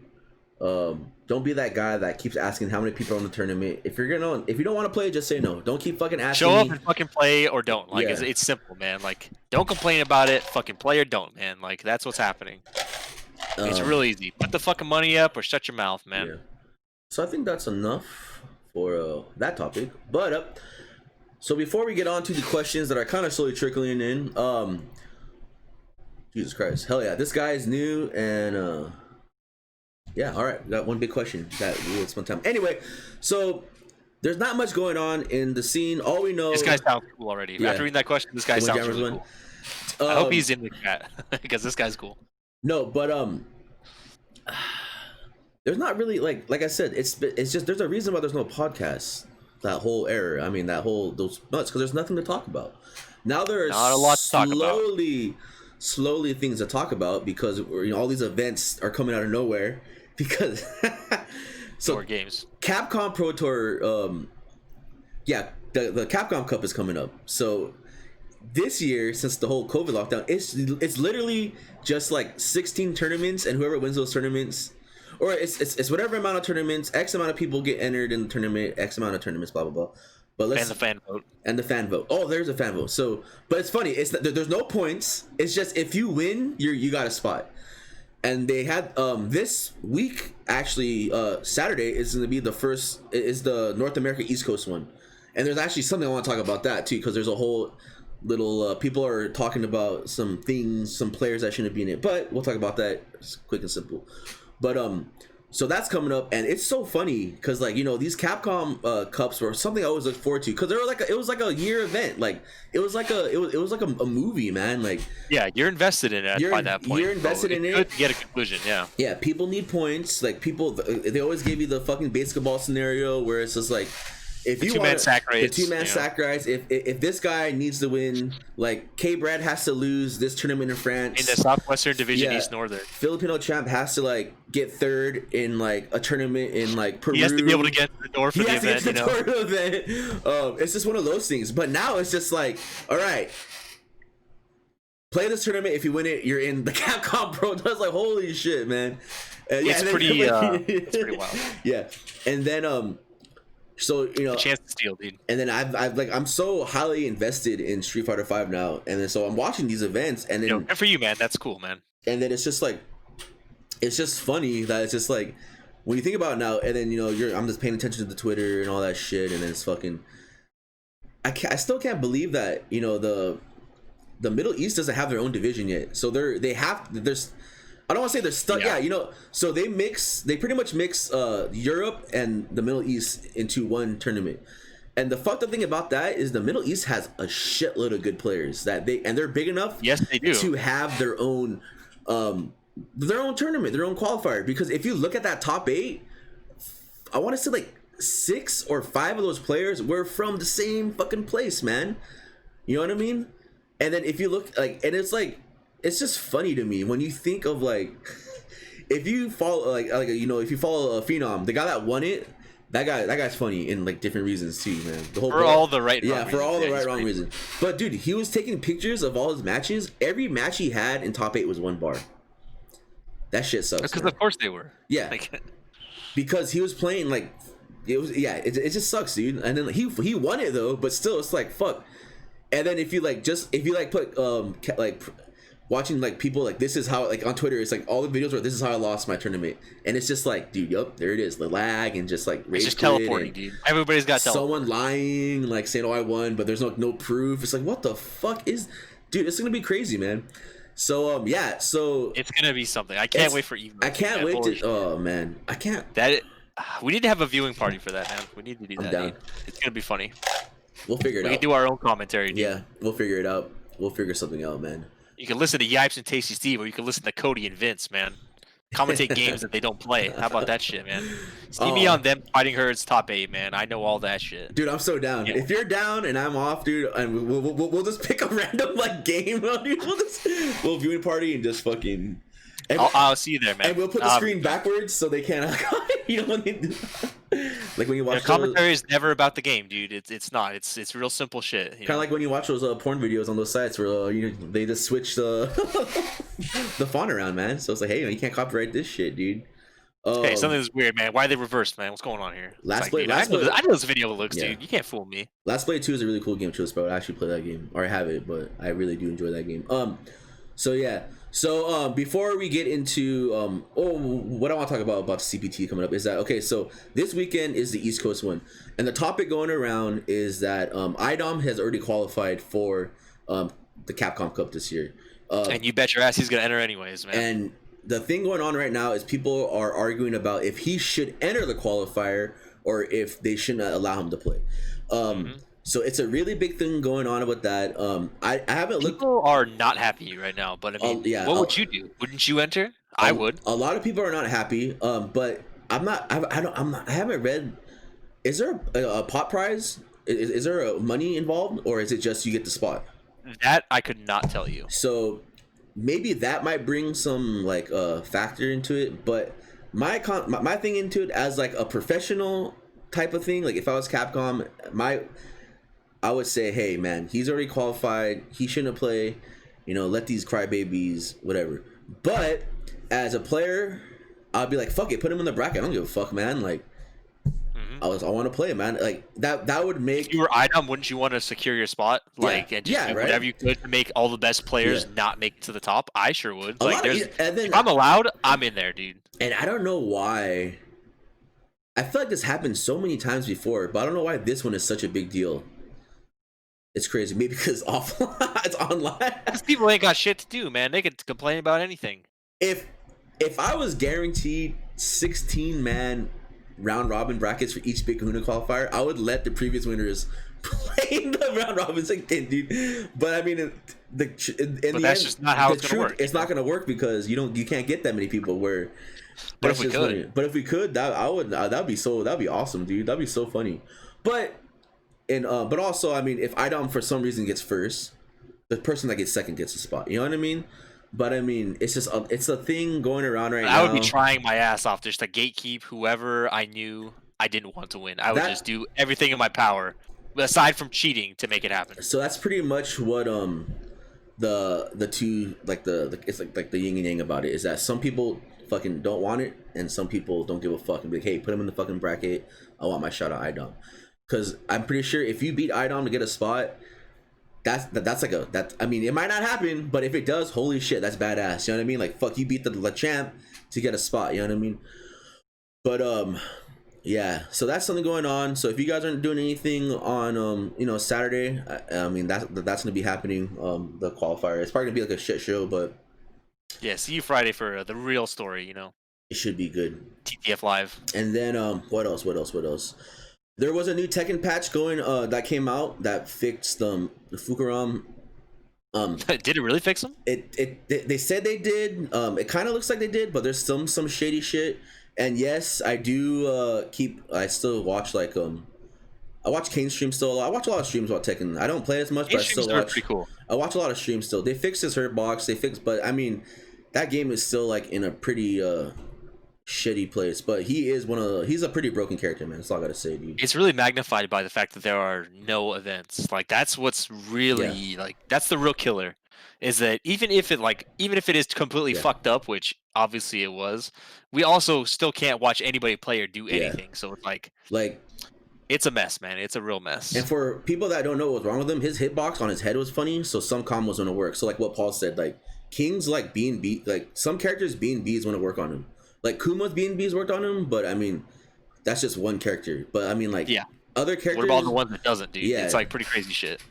Don't be that guy that keeps asking how many people are on the tournament. If you don't want to play, just say no. Don't keep fucking asking. Show up and fucking play or don't. Like it's simple, man. Like don't complain about it. Fucking play or don't, man. Like that's what's happening. It's real easy. Put the fucking money up or shut your mouth, man. Yeah. So I think that's enough for that topic. But so before we get on to the questions that are kind of slowly trickling in, Jesus Christ, hell yeah, this guy is new and yeah, all right, we got one big question that we will spend time. Anyway, so there's not much going on in the scene. All we know, this guy sounds cool already. Yeah. After reading that question, this guy sounds really cool. I hope he's in the chat because this guy's cool. No, but there's not really like I said, it's just there's a reason why there's no podcast. That whole era, I mean, those months, because there's nothing to talk about. Now there's not a lot to talk about. Slowly things to talk about because all these events are coming out of nowhere. Because so more games. Capcom Pro Tour, the Capcom Cup is coming up. So this year, since the whole COVID lockdown, it's literally just like 16 tournaments, and whoever wins those tournaments, or it's whatever amount of tournaments, X amount of people get entered in the tournament, X amount of tournaments, blah blah blah. But and the fan vote. And the fan vote. Oh, there's a fan vote. So, but it's funny. It's there's no points. It's just if you win, you got a spot. And they had this week actually Saturday is going to be the North America East Coast one, and there's actually something I want to talk about that too because there's a whole little people are talking about some things, some players that shouldn't be in it, but we'll talk about that. It's quick and simple. But so that's coming up, and it's so funny because these Capcom cups were something I always look forward to because they were it was like a year event, like it was like a movie, man. Like you're invested in it by that point. You're invested in it. Get a conclusion, yeah. Yeah, people need points. Like they always give you the fucking basketball scenario where it's just like. If you want the two-man sack rights, if this guy needs to win, like K-Brad has to lose this tournament in France. In the Southwestern Division, East Northern. Filipino champ has to get third in a tournament in Peru. He has to be able to get to the door for the event. It's just one of those things. But now it's just like, all right, play this tournament. If you win it, you're in the Capcom Pro. That's like holy shit, man. It's pretty wild. Yeah, and then so a chance to steal, dude. And then I'm so highly invested in Street Fighter V now, and then so I'm watching these events, and then good for you, man. That's cool, man. And then it's just funny that it's just like when you think about it now, and then I'm just paying attention to the Twitter and all that shit, and then it's fucking. I still can't believe that the Middle East doesn't have their own division yet, so there's. I don't want to say they're stuck. Yeah, so they pretty much mix Europe and the Middle East into one tournament. And the fucked up thing about that is the Middle East has a shitload of good players and they're big enough. Yes, they do. To have their own tournament, their own qualifier. Because if you look at that top 8, I want to say 6 or 5 of those players were from the same fucking place, man. You know what I mean? And then if you look and it's just funny to me when you think of if you follow if you follow a Phenom, the guy that won it, that guy's funny in different reasons too, man. All the right wrong reasons. But dude, he was taking pictures of all his matches. Every match he had in top 8 was 1 bar. That shit sucks. Because of course they were. Yeah. Because he was playing it just sucks, dude. And then he won it though, but still it's fuck. And then if you put watching people this is how on Twitter it's all the videos where this is how I lost my tournament, and it's just dude, yup, there it is, the lag and just rage it's just teleporting, dude. Everybody's got someone lying saying I won, but there's no proof. It's what the fuck is, dude? It's gonna be crazy, man. So so it's gonna be something. I can't wait for Evo. I can't wait to. Oh man, I can't. We need to have a viewing party for that, man. We need to do that. Down. It's gonna be funny. We'll figure it out. We can do our own commentary, dude. Yeah, we'll figure it out. We'll figure something out, man. You can listen to Yipes and Tasty Steve, or you can listen to Cody and Vince, man. Commentate games that they don't play. How about that shit, man? See me on them fighting herds top 8, man. I know all that shit. Dude, I'm so down. Yeah. If you're down and I'm off, dude, and we'll just pick a random game, dude. We'll viewing party and just fucking. I'll see you there, man. And we'll put the screen backwards so they can't. When you watch commentary is never about the game, dude. It's not. It's real simple shit. Kind of like when you watch those porn videos on those sites where they just switch the the font around, man. So it's hey, you can't copyright this shit, dude. Hey, something's weird, man. Why are they reversed, man? What's going on here? I know this video looks, dude. You can't fool me. Last Blade 2 is a really cool game, Chills, bro. I actually play that game, or I have it, but I really do enjoy that game. So yeah. So before we get into what I want to talk about the CPT coming up is that, okay, so this weekend is the East Coast one, and the topic going around is that IDOM has already qualified for the Capcom Cup this year. And you bet your ass he's gonna enter anyways, man. And the thing going on right now is people are arguing about if he should enter the qualifier or if they shouldn't allow him to play. So it's a really big thing going on with that. I haven't looked. People are not happy right now, but I mean, what would you do? Wouldn't you enter? I would. A lot of people are not happy, but I'm not. I haven't read. Is there a pot prize? Is there money involved, or is it just you get the spot? That I could not tell you. So maybe that might bring some like factor into it, but my thing into it as like a professional type of thing, like if I was Capcom, I would say, hey man, he's already qualified, he shouldn't play, let these crybabies, whatever. But as a player, I'd be like, fuck it, put him in the bracket. I don't give a fuck, man. Like I want to play, man. Like that would make. If you were IDOM, wouldn't you want to secure your spot? Like, and just do whatever you could to make all the best players not make it to the top? I sure would. If I'm allowed, I'm in there, dude. And I don't know why. I feel like this happened so many times before, but I don't know why this one is such a big deal. It's crazy. Maybe because offline, it's online. Because people ain't got shit to do, man. They could complain about anything. If I was guaranteed 16-man round robin brackets for each Big Kahuna qualifier, I would let the previous winners play the round robin again, dude. But I mean, that's just not how it's gonna work. It's not gonna work because you can't get that many people. But if we could, that'd be awesome, dude. That'd be so funny. But also, I mean, if IDOM for some reason gets first, the person that gets second gets a spot. You know what I mean? But I mean, it's just it's a thing going around right now. I would be trying my ass off just to gatekeep whoever I knew I didn't want to win. I would just do everything in my power, aside from cheating, to make it happen. So that's pretty much what the two it's like the yin and yang about it is that some people fucking don't want it and some people don't give a fuck and be like, hey, put him in the fucking bracket. I want my shot at IDOM. Because I'm pretty sure if you beat IDOM to get a spot, that's like I mean, it might not happen, but if it does, holy shit, that's badass. You know what I mean? Like, fuck, you beat the champ to get a spot. You know what I mean? But yeah. So that's something going on. So if you guys aren't doing anything on Saturday, I mean that's gonna be happening. The qualifier. It's probably gonna be like a shit show, but yeah. See you Friday for the real story. It should be good. TTF live. And then what else? There was a new Tekken patch going that came out that fixed the Fukuram. Did it really fix them? They said they did. It kind of looks like they did, but there's some shady shit. And yes, I do I still watch I watch Kane's stream still a lot. I watch a lot of streams about Tekken. I don't play as much, but I still watch. Pretty cool. I watch a lot of streams still. They fixed his hurt box. But I mean, that game is still like in a pretty shitty place, but he's a pretty broken character, man. That's all I gotta say, dude. It's really magnified by the fact that there are no events. Like, that's what's really that's the real killer, is that even if it is completely fucked up, which obviously it was, we also still can't watch anybody play or do anything. So it's like it's a mess, man. It's a real mess. And for people that don't know what's wrong with him, his hitbox on his head was funny, so some combos gonna work. So like what Paul said, like King's like B&B, like some characters B&Bs want to work on him. Like Kuma's B&B's worked on him, but I mean, that's just one character. But I mean, like other characters. What about the one that doesn't, dude? Yeah, it's like pretty crazy shit.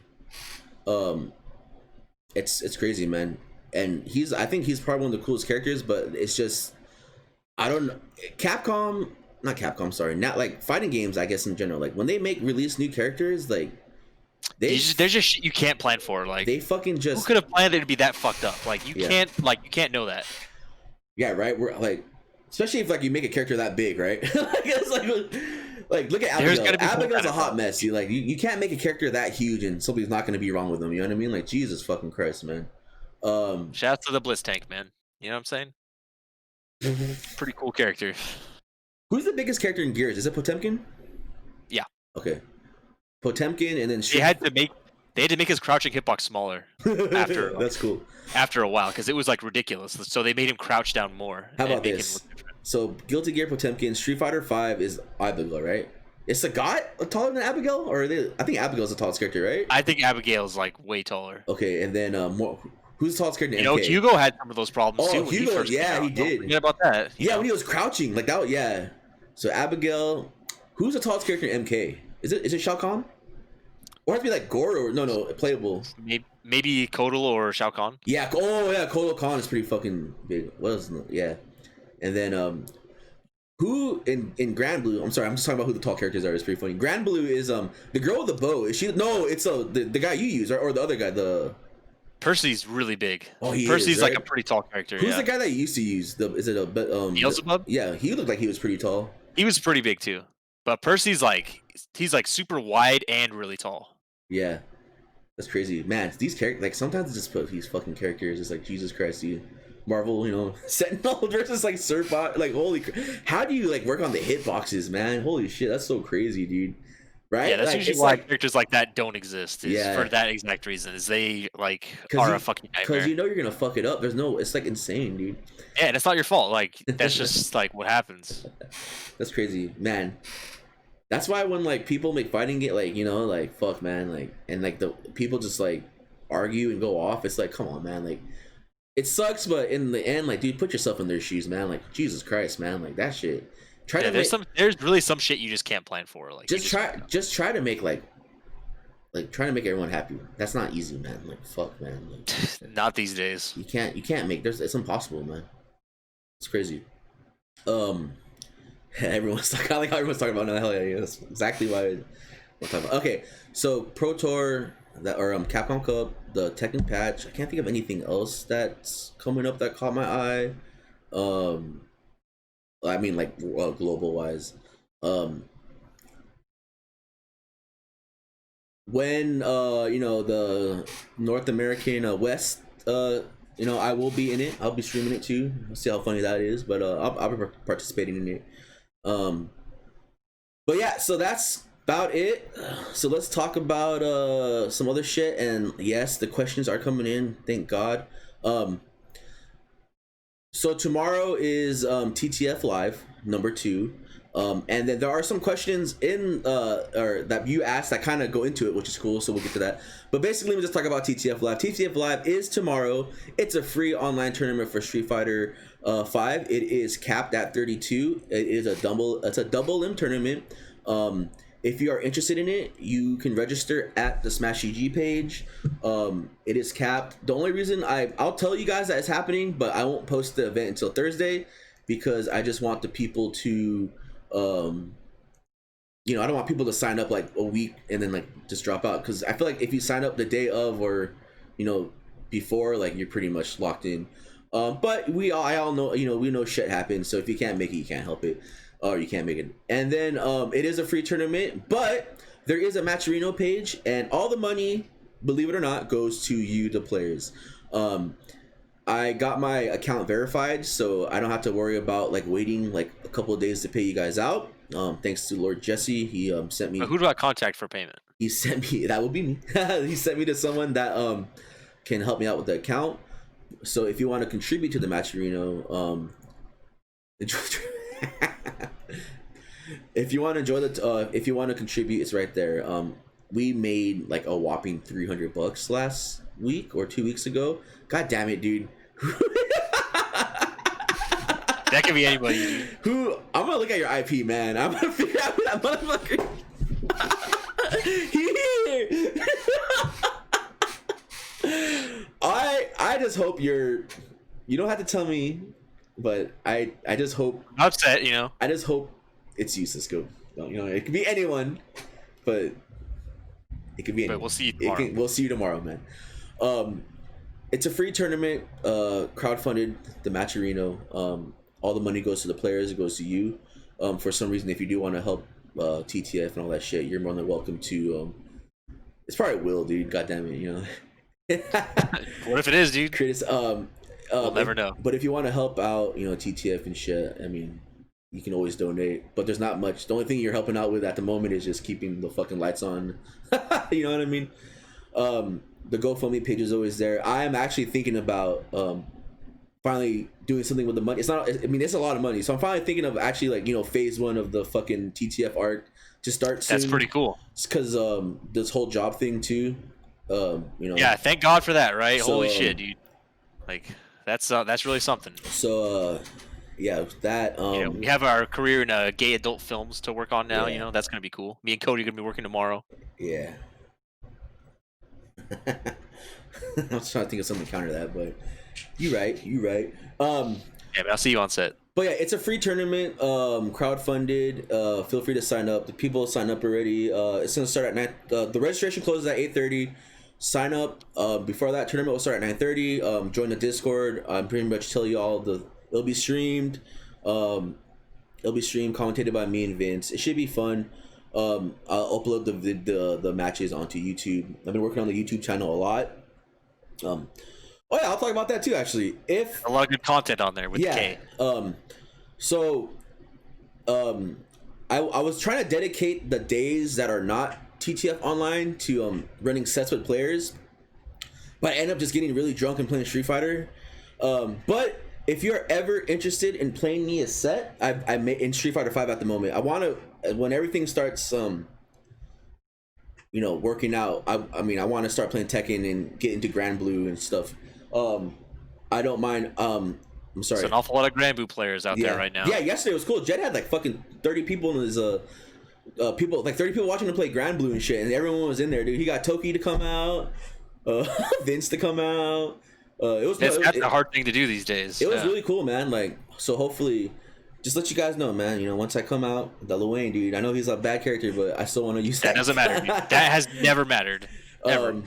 It's crazy, man. And I think he's probably one of the coolest characters. But it's just, I don't know. Not Capcom. Sorry, not like fighting games. I guess in general, like when they release new characters, like there's just shit you can't plan for. Like they fucking just. Who could have planned it to be that fucked up? Like you can't know that. Yeah, right. We're like. Especially if you make a character that big, right? It's like look at Abigail. Abigail's a hot mess. You can't make a character that huge and something's not gonna be wrong with them. You know what I mean? Like Jesus fucking Christ, man. Shout out to the Bliss Tank, man. You know what I'm saying? Pretty cool character. Who's the biggest character in Gears? Is it Potemkin? Yeah. Okay. Potemkin, and then they had to make his crouching hitbox smaller after. That's cool. After a while, because it was like ridiculous, so they made him crouch down more. How about this? So Guilty Gear Potemkin, Street Fighter 5 is Abigail, right? Is Sagat taller than Abigail, or I think Abigail's the tallest character, right? I think Abigail's like way taller. Okay, and then who's the tallest character in MK? Hugo had some of those problems too. Hugo, he did. Don't forget about that. Yeah, when he was crouching like that. Yeah. So Abigail, who's the tallest character in MK? Is it Shao Kahn? Or has to be like Goro or no playable. Maybe Kodal or Shao Kahn. Yeah. Oh yeah, Kodal Kahn is pretty fucking big. Yeah. And then who in Grand Blue? I'm sorry, I'm just talking about who the tall characters are. It's pretty funny. Grand Blue is the girl with the bow. Is she? No, it's the guy you use or the other guy. The Percy's really big. Oh, Percy's like a pretty tall character. Who's the guy that you used to use? Is it Beelzebub? Yeah, he looked like he was pretty tall. He was pretty big too, but Percy's he's super wide and really tall. Yeah, that's crazy, man. These characters, like sometimes just put these fucking characters. It's like Jesus Christ, dude. Marvel, Sentinel versus like Surbot. Like holy, how do you like work on the hitboxes, man? Holy shit, that's so crazy, dude. Right? Yeah, that's usually why characters like that don't exist. For that exact reason, is they are a fucking nightmare. Because you're gonna fuck it up. It's like insane, dude. Yeah, and it's not your fault. Like that's just like what happens. That's crazy, man. That's why when like people make fighting it like fuck, man, and the people just like argue and go off. It's like, come on, man, like. It sucks, but in the end, like, dude, put yourself in their shoes, man. Like, Jesus Christ, man, like that shit. There's really some shit you just can't plan for. Like, just try to make try to make everyone happy. That's not easy, man. Like, fuck, man. Like, not these days. You can't make. It's impossible, man. It's crazy. Everyone's talking. I like how everyone's talking about. No, hell yeah, that's exactly why we're talking about. Okay, so Pro Tour. Capcom Cup, the Tekken patch. I can't think of anything else that's coming up that caught my eye. I mean, like global wise. When the North American West, I will be in it. I'll be streaming it too. We'll see how funny that is, but I'll be participating in it. But yeah, so that's about it. So let's talk about some other shit. And yes, the questions are coming in, thank God. So tomorrow is TTF Live number 2, and then there are some questions in or that you asked that kind of go into it, which is cool, so we'll get to that. But basically, we just talk about TTF Live. TTF Live is tomorrow. It's a free online tournament for Street Fighter 5. It is capped at 32. It's a double limb tournament. If you are interested in it, you can register at the Smash EG page. It is capped. The only reason I'll tell you guys that it's happening, but I won't post the event until Thursday because I just want the people to, I don't want people to sign up like a week and then like just drop out. Because I feel like if you sign up the day of or, before, like you're pretty much locked in. But I all know, we know shit happens. So if you can't make it, you can't help it. Or you can't make it. And then it is a free tournament, but there is a Matcherino page, and all the money, believe it or not, goes to you, the players. I got my account verified, so I don't have to worry about like waiting like a couple of days to pay you guys out. Thanks to Lord Jesse, he sent me. Who do I contact for payment? He sent me. That would be me. He sent me to someone that can help me out with the account. So if you want to contribute to the Matcherino, if you want to enjoy if you want to contribute, it's right there. We made like a whopping $300 last week or 2 weeks ago. God damn it, dude. That could be anybody. I'm gonna look at your IP, man. I'm gonna figure out who that motherfucker. I just hope you don't have to tell me, but I just hope. I'm upset, I just hope it's you, Cisco. It could be anyone, but it could be anyone. But we'll see you tomorrow. We'll see you tomorrow, man. It's a free tournament, crowdfunded, the Matcherino. All the money goes to the players. It goes to you. For some reason, if you do want to help TTF and all that shit, you're more than welcome to. It's probably Will, dude. God damn it, What if it is, dude? We'll never know. But if you want to help out, TTF and shit, I mean, you can always donate. But there's not much. The only thing you're helping out with at the moment is just keeping the fucking lights on. You know what I mean? The GoFundMe page is always there. I am actually thinking about finally doing something with the money. It's not. I mean, it's a lot of money. So I'm finally thinking of actually like, you know, phase 1 of the fucking TTF arc to start soon. That's pretty cool. Because this whole job thing too. You know. Yeah, thank God for that, right? So, holy shit, dude. Like that's really something. So yeah, that you know, we have our career in gay adult films to work on now. You know, that's gonna be cool. Me and Cody are gonna be working tomorrow. Yeah. I was trying to think of something to counter that, but you're right. Yeah, but I'll see you on set. But yeah, it's a free tournament, crowdfunded. Feel free to sign up. The people sign up already. It's gonna start at 9. The registration closes at 8:30. Sign up before that. Tournament will start at 9:30. Join the Discord. I'm pretty much tell you all it'll be streamed. It'll be streamed, commentated by me and Vince. It should be fun. I'll upload the matches onto YouTube. I've been working on the YouTube channel a lot. Oh yeah, I'll talk about that too. Actually, if a lot of good content on there with K. I was trying to dedicate the days that are not TTF online to running sets with players, but I end up just getting really drunk and playing Street Fighter. But if you're ever interested in playing me a set, I'm in Street Fighter 5 at the moment. I want to, when everything starts you know, working out, I mean I want to start playing Tekken and get into Grand Blue and stuff. I don't mind. I'm sorry. There's an awful lot of Grand Blue players out there right now. Yeah, yesterday was cool. Jed had like fucking 30 people in his 30 people watching him play Grand Blue and shit, and everyone was in there, dude. He got Toki to come out, Vince to come out. That's a hard thing to do these days. It was really cool, man. Like, so hopefully, just let you guys know, man. You know, once I come out, the Lil Wayne, dude. I know he's a bad character, but I still want to use that. That doesn't matter, dude. That has never mattered. Ever.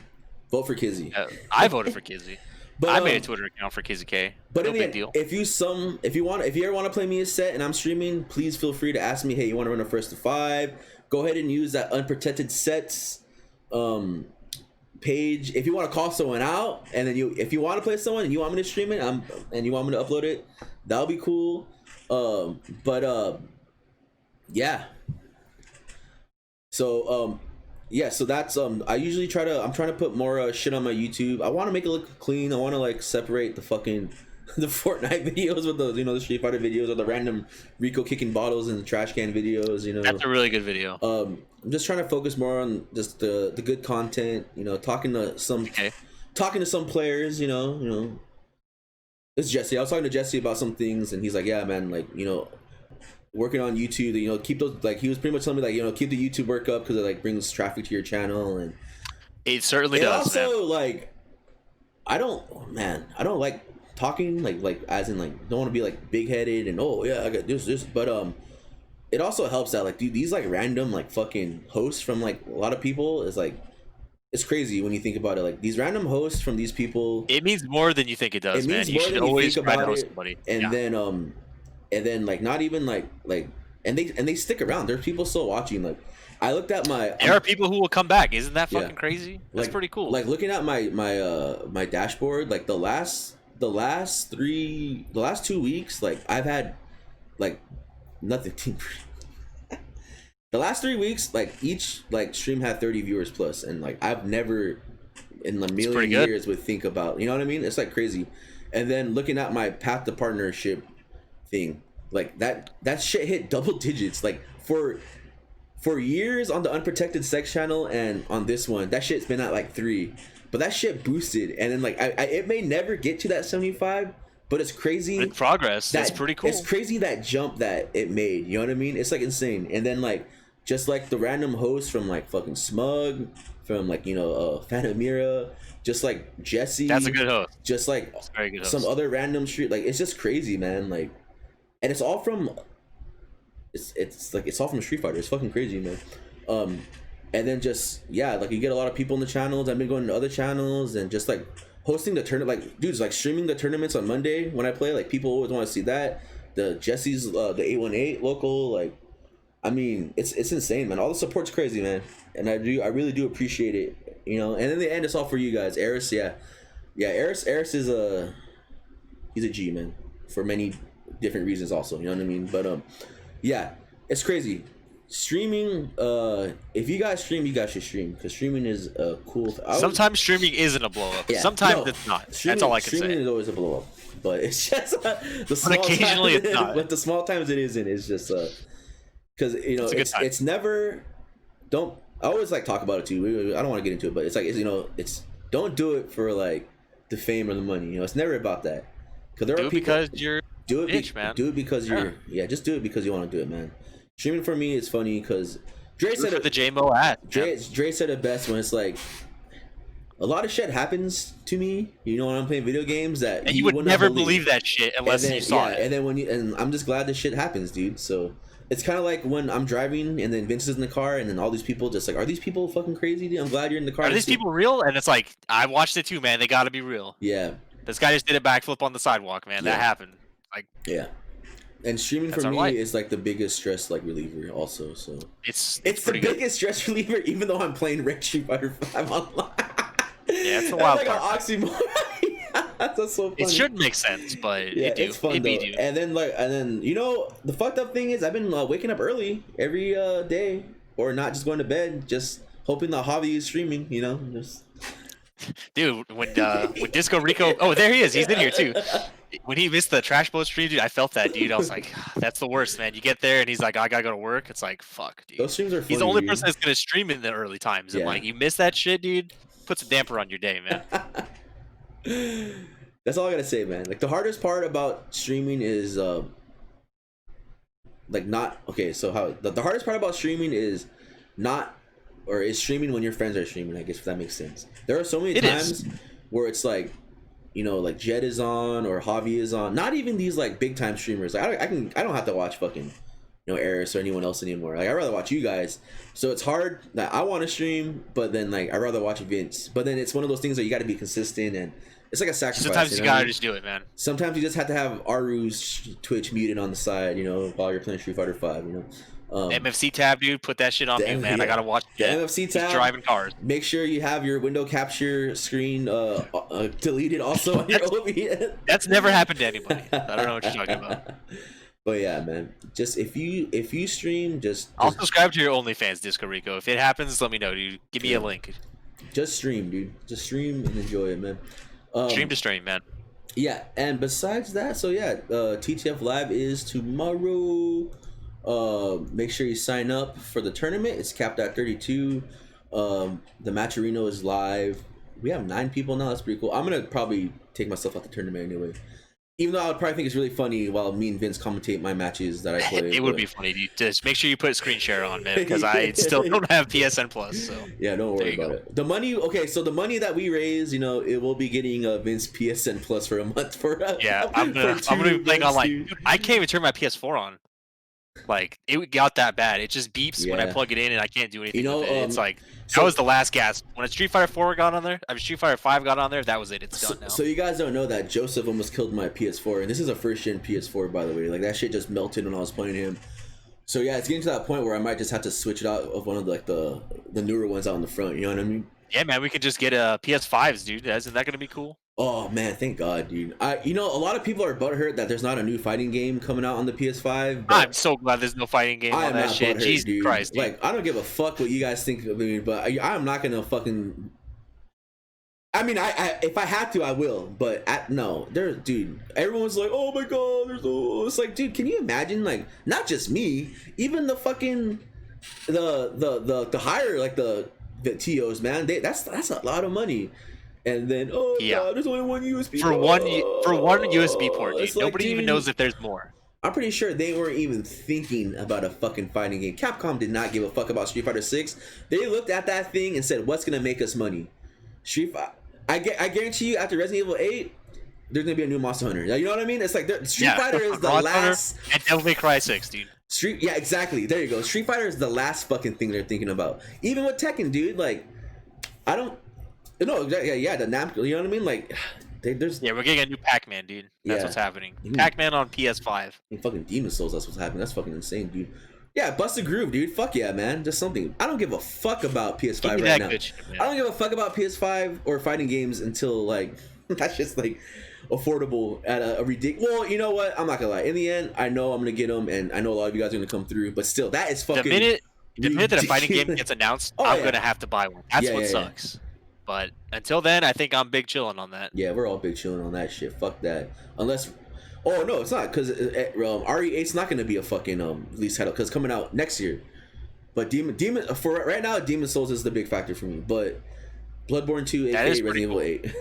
Vote for Kizzy. I voted for Kizzy. But, I made a Twitter account for Kizzy K. But no big deal. If you ever want to play me a set and I'm streaming, please feel free to ask me. Hey, you want to run a 1st to 5? Go ahead and use that unprotectedSEX page. If you want to call someone out, and then if you want to play someone and you want me to stream it, and you want me to upload it, that'll be cool. Yeah. So yeah, so that's I usually I'm trying to put more shit on my YouTube. I want to make it look clean. I want to like separate the fucking the Fortnite videos with the, you know, the Street Fighter videos, or the random Rico kicking bottles in the trash can videos, you know. That's a really good video. I'm just trying to focus more on just the good content, you know, talking to some players, you know. It's Jesse. I was talking to Jesse about some things, and he's like, yeah, man, like, you know, working on YouTube, you know, keep those, like, he was pretty much telling me, like, you know, keep the YouTube work up because it like brings traffic to your channel, and it certainly does. Also, man, like, I don't like talking like as in like, don't want to be like big headed and oh yeah I got this, but it also helps that like, dude, these like random like fucking hosts from like a lot of people is like, it's crazy when you think about it. Like, these random hosts from these people, it means more than you think it does, man. You should always try to host somebody. And then like not even like and they stick around. There's people still watching. Like, I looked at there are people who will come back. Isn't that fucking crazy? That's pretty cool. Like, looking at my dashboard, like the last 2 weeks, like I've had like nothing. The last 3 weeks, like each like stream had 30 viewers plus, and like I've never in a million years would think about, you know what I mean? It's like crazy. And then looking at my path to partnership thing, like that shit hit double digits. Like for years on the unprotectedSEX channel and on this one, that shit's been at like 3. But that shit boosted, and then like it may never get to that 75, but it's crazy. In progress. That's pretty cool. It's crazy that jump that it made. You know what I mean? It's like insane. And then like just like the random hosts from like fucking Smug, from like, you know, Phantom Mira, just like Jesse. That's a good host. Just like very good some other random street. Like, it's just crazy, man. Like, and it's all from it's all from Street Fighter. It's fucking crazy, man. And then just, yeah, like you get a lot of people in the channels. I've been going to other channels and just like hosting the tournament, like dudes, like streaming the tournaments on Monday when I play. Like, people always want to see that. The Jesse's the 818 local, like, I mean, it's insane, man. All the support's crazy, man, and I really do appreciate it, you know. And in the end, it's all for you guys. Eris, Eris is he's a G, man, for many different reasons also, you know what I mean. But yeah, it's crazy. Streaming, if you guys stream, you guys should stream, because streaming is a cool sometimes streaming isn't a blow up. Sometimes it's not. That's all I can say. Streaming is always a blow up. but it's just the small occasionally times, it's not. but the small times it isn't. It's just because it's never. Don't I always like talk about it too. I don't want to get into it, but it's like it's don't do it for like the fame or the money. It's never about that. Because there are people because you're man. Do it because you're just do it because you want to do it, man. Streaming for me is funny because Dre said it, the JMO at Dre said it best when it's like a lot of shit happens to me, when I'm playing video games that and you would never believe that shit unless you saw it. And then and I'm just glad this shit happens, dude. So it's kind of like when I'm driving and then Vince is in the car and then all these people just like, are these people fucking crazy, dude? I'm glad you're in the car. Are these people real? And it's like, I watched it too, man. They got to be real. Yeah. This guy just did a backflip on the sidewalk, man. That happened. Like, yeah. And streaming for me is like the biggest stress reliever also. So it's the biggest stress reliever, even though I'm playing Street Fighter 5 online. Yeah, it's a wild like part. An oxymoron. That's so funny. It should make sense, but it's fun though. And then the fucked up thing is I've been waking up early every day, or not just going to bed, just hoping that Javi is streaming. Just. Dude, when Disco Rico, oh, there he is. He's in here too. When he missed the Trash Boat stream, dude, I felt that, dude. I was like, that's the worst, man. You get there and he's like, I gotta go to work. It's like, fuck, dude. Those streams are funny, he's the only person that's gonna stream in the early times, and like, you miss that shit, dude. Puts a damper on your day, man. That's all I gotta say, man. Like the hardest part about streaming is the hardest part about streaming is streaming when your friends are streaming, I guess, if that makes sense. There are so many times where it's like, like Jed is on or Javi is on. Not even these like big time streamers. Like I don't have to watch fucking Eris or anyone else anymore. Like I'd rather watch you guys. So it's hard that I want to stream, but then like I'd rather watch Vince. But then it's one of those things that you got to be consistent, and it's like a sacrifice. Sometimes you gotta just do it, man. Sometimes you just have to have Aru's Twitch muted on the side, while you're playing Street Fighter 5. MFC tab, dude, put that shit on me, man. I gotta watch the MFC tab. He's driving cars. Make sure you have your window capture screen deleted also on your OBS. That's never happened to anybody. I don't know what you're talking about. But yeah, man. Just if you stream, I'll subscribe to your OnlyFans, Disco Rico. If it happens, let me know, dude. Give me a link. Just stream, dude. Just stream and enjoy it, man. Stream to stream, man. Yeah, and besides that, so yeah, TTF Live is tomorrow. Make sure you sign up for the tournament. It's capped at 32. The Matcherino is live. We have 9 people now. That's pretty cool. I'm gonna probably take myself out the tournament anyway. Even though I would probably think it's really funny while me and Vince commentate my matches that I play. It would be funny, dude. Just make sure you put screen share on, man, because I still don't have PSN Plus. So yeah, don't worry about it. The money, so the money that we raise, it will be getting Vince PSN Plus for a month for. I'm gonna be playing online. Dude, I can't even turn my PS4 on. Like it got that bad. It just beeps when I plug it in, and I can't do anything with it. It's like that was the last gasp. When Street Fighter 4 got on there, Street Fighter 5 got on there. That was it. It's done now. So you guys don't know that Joseph almost killed my PS4, and this is a first gen PS4, by the way. Like that shit just melted when I was playing him. So yeah, it's getting to that point where I might just have to switch it out of one of the newer ones out in the front. You know what I mean? Yeah, man. We could just get PS5s, dude. Isn't that gonna be cool? Oh man, thank God, dude. A lot of people are butthurt that there's not a new fighting game coming out on the PS5. But I'm so glad there's no fighting game on that shit. Jesus Christ, dude. Like I don't give a fuck what you guys think of me, but I'm not gonna fucking. I mean, I if I had to, I will. But no, dude. Everyone's like, oh my God, there's no. It's like, dude, can you imagine? Like, not just me, even the fucking the higher like the TOs, man. That's a lot of money. And then God, there's only one USB for one USB port, dude. Nobody even knows if there's more. I'm pretty sure they weren't even thinking about a fucking fighting game. Capcom did not give a fuck about Street Fighter 6. They looked at that thing and said, "What's gonna make us money?" I guarantee you, after Resident Evil 8, there's gonna be a new Monster Hunter. You know what I mean? It's like Street Fighter is the last. And Devil May Cry 6, dude. Yeah, exactly. There you go. Street Fighter is the last fucking thing they're thinking about. Even with Tekken, dude. Like, I don't. No, the Namco, you know what I mean? Like, we're getting a new Pac-Man, dude. That's what's happening. Pac-Man on PS5. Fucking Demon Souls, that's what's happening. That's fucking insane, dude. Yeah, bust a groove, dude. Fuck yeah, man. Just something. I don't give a fuck about PS5 right now. Shit, I don't give a fuck about PS5 or fighting games until, like, that's just, like, affordable at a ridiculous. Well, you know what? I'm not gonna lie. In the end, I know I'm gonna get them, and I know a lot of you guys are gonna come through, but still, that is fucking The minute that a fighting game gets announced, I'm gonna have to buy one. That's what sucks. But until then, I think I'm big chilling on that. Yeah, we're all big chilling on that shit. Fuck that. Unless, oh no, it's not, because RE8's not gonna be a fucking release title because coming out next year. But Demon for right now, Demon Souls is the big factor for me. But Bloodborne 2, aka Resident Evil 8.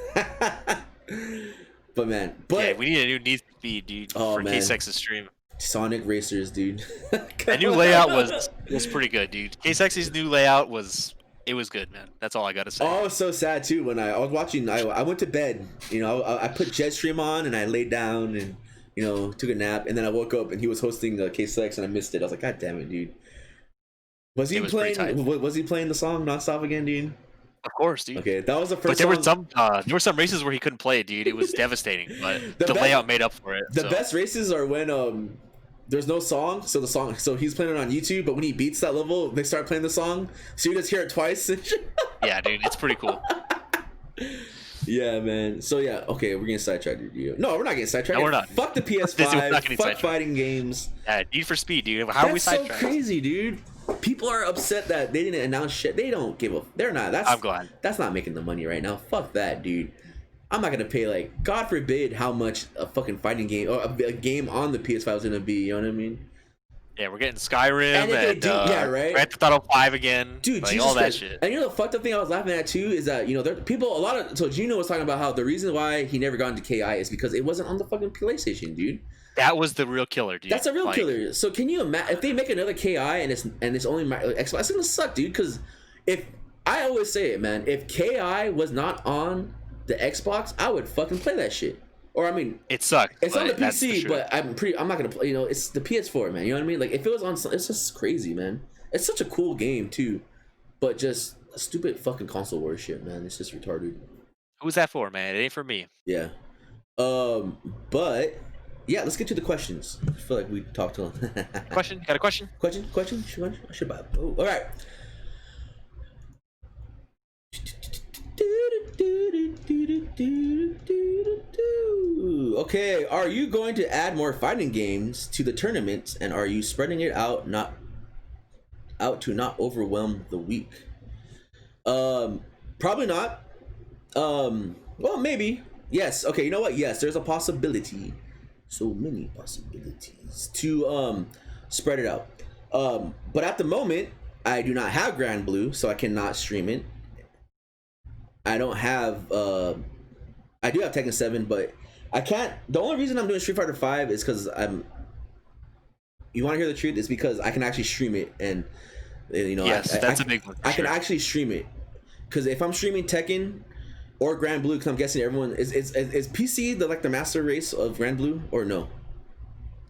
But man, yeah, we need a new Need for Speed, dude, for K6's stream. Sonic Racers, dude. That new layout was pretty good, dude. K6's new layout was good, man. That's all I gotta say. Oh, it was so sad too when I was watching. I went to bed. You know, I put Jet stream on and I laid down and took a nap, and then I woke up and he was hosting K6 and I missed it. I was like, God damn it, dude. Was he playing the song nonstop again, dude? Of course, dude. Okay, that was the first. But there were some races where he couldn't play, dude. It was devastating, but the layout made up for it. The best races are when there's no song, so he's playing it on YouTube, but when he beats that level, they start playing the song, so you just hear it twice. Yeah, dude, it's pretty cool. Yeah, man. So yeah, okay, we're getting sidetracked, dude. No, we're not getting sidetracked. No, we're not. Fuck the PS5. Fuck fighting games. Yeah, Need for Speed, dude. How are we sidetracked? That's so crazy, dude. People are upset that they didn't announce shit. They don't give a. They're not. I'm glad. That's not making the money right now. Fuck that, dude. I'm not gonna pay, like, God forbid how much a fucking fighting game or a game on the PS5 is gonna be. You know what I mean? Yeah, we're getting Skyrim and right? Grand Theft Auto 5 again, dude. Like, all that shit. And the fucked up thing I was laughing at too is that there people so Gino was talking about how the reason why he never got into KI is because it wasn't on the fucking PlayStation, dude. That was the real killer, dude. That's a real killer. So can you imagine if they make another KI and it's only Xbox? It's gonna suck, dude. Because if I always say it, man, if KI was not on the Xbox, I would fucking play that shit. Or I mean, it sucks. It's on the PC, but I'm not gonna play. It's the PS4, man. You know what I mean? Like if it was on, it's just crazy, man. It's such a cool game too, but just a stupid fucking console war shit, man. It's just retarded. Who's that for, man? It ain't for me. Yeah. But yeah, let's get to the questions. I feel like we talked to them. Question? Got a question? Question? Should buy. Oh, all right. Okay, are you going to add more fighting games to the tournaments, and are you spreading it out to not overwhelm the week? Probably not. Well, maybe. Yes. Okay, you know what? Yes, there's a possibility. So many possibilities to spread it out. But at the moment, I do not have Grand Blue, so I cannot stream it. I don't have I do have Tekken 7, but I can't. The only reason I'm doing Street Fighter 5 is because you want to hear the truth? Is because I can actually stream it, and yes, that's a big one. I can actually stream it, because if I'm streaming Tekken or Grand Blue, because I'm guessing everyone is PC the master race of Grand Blue, or no?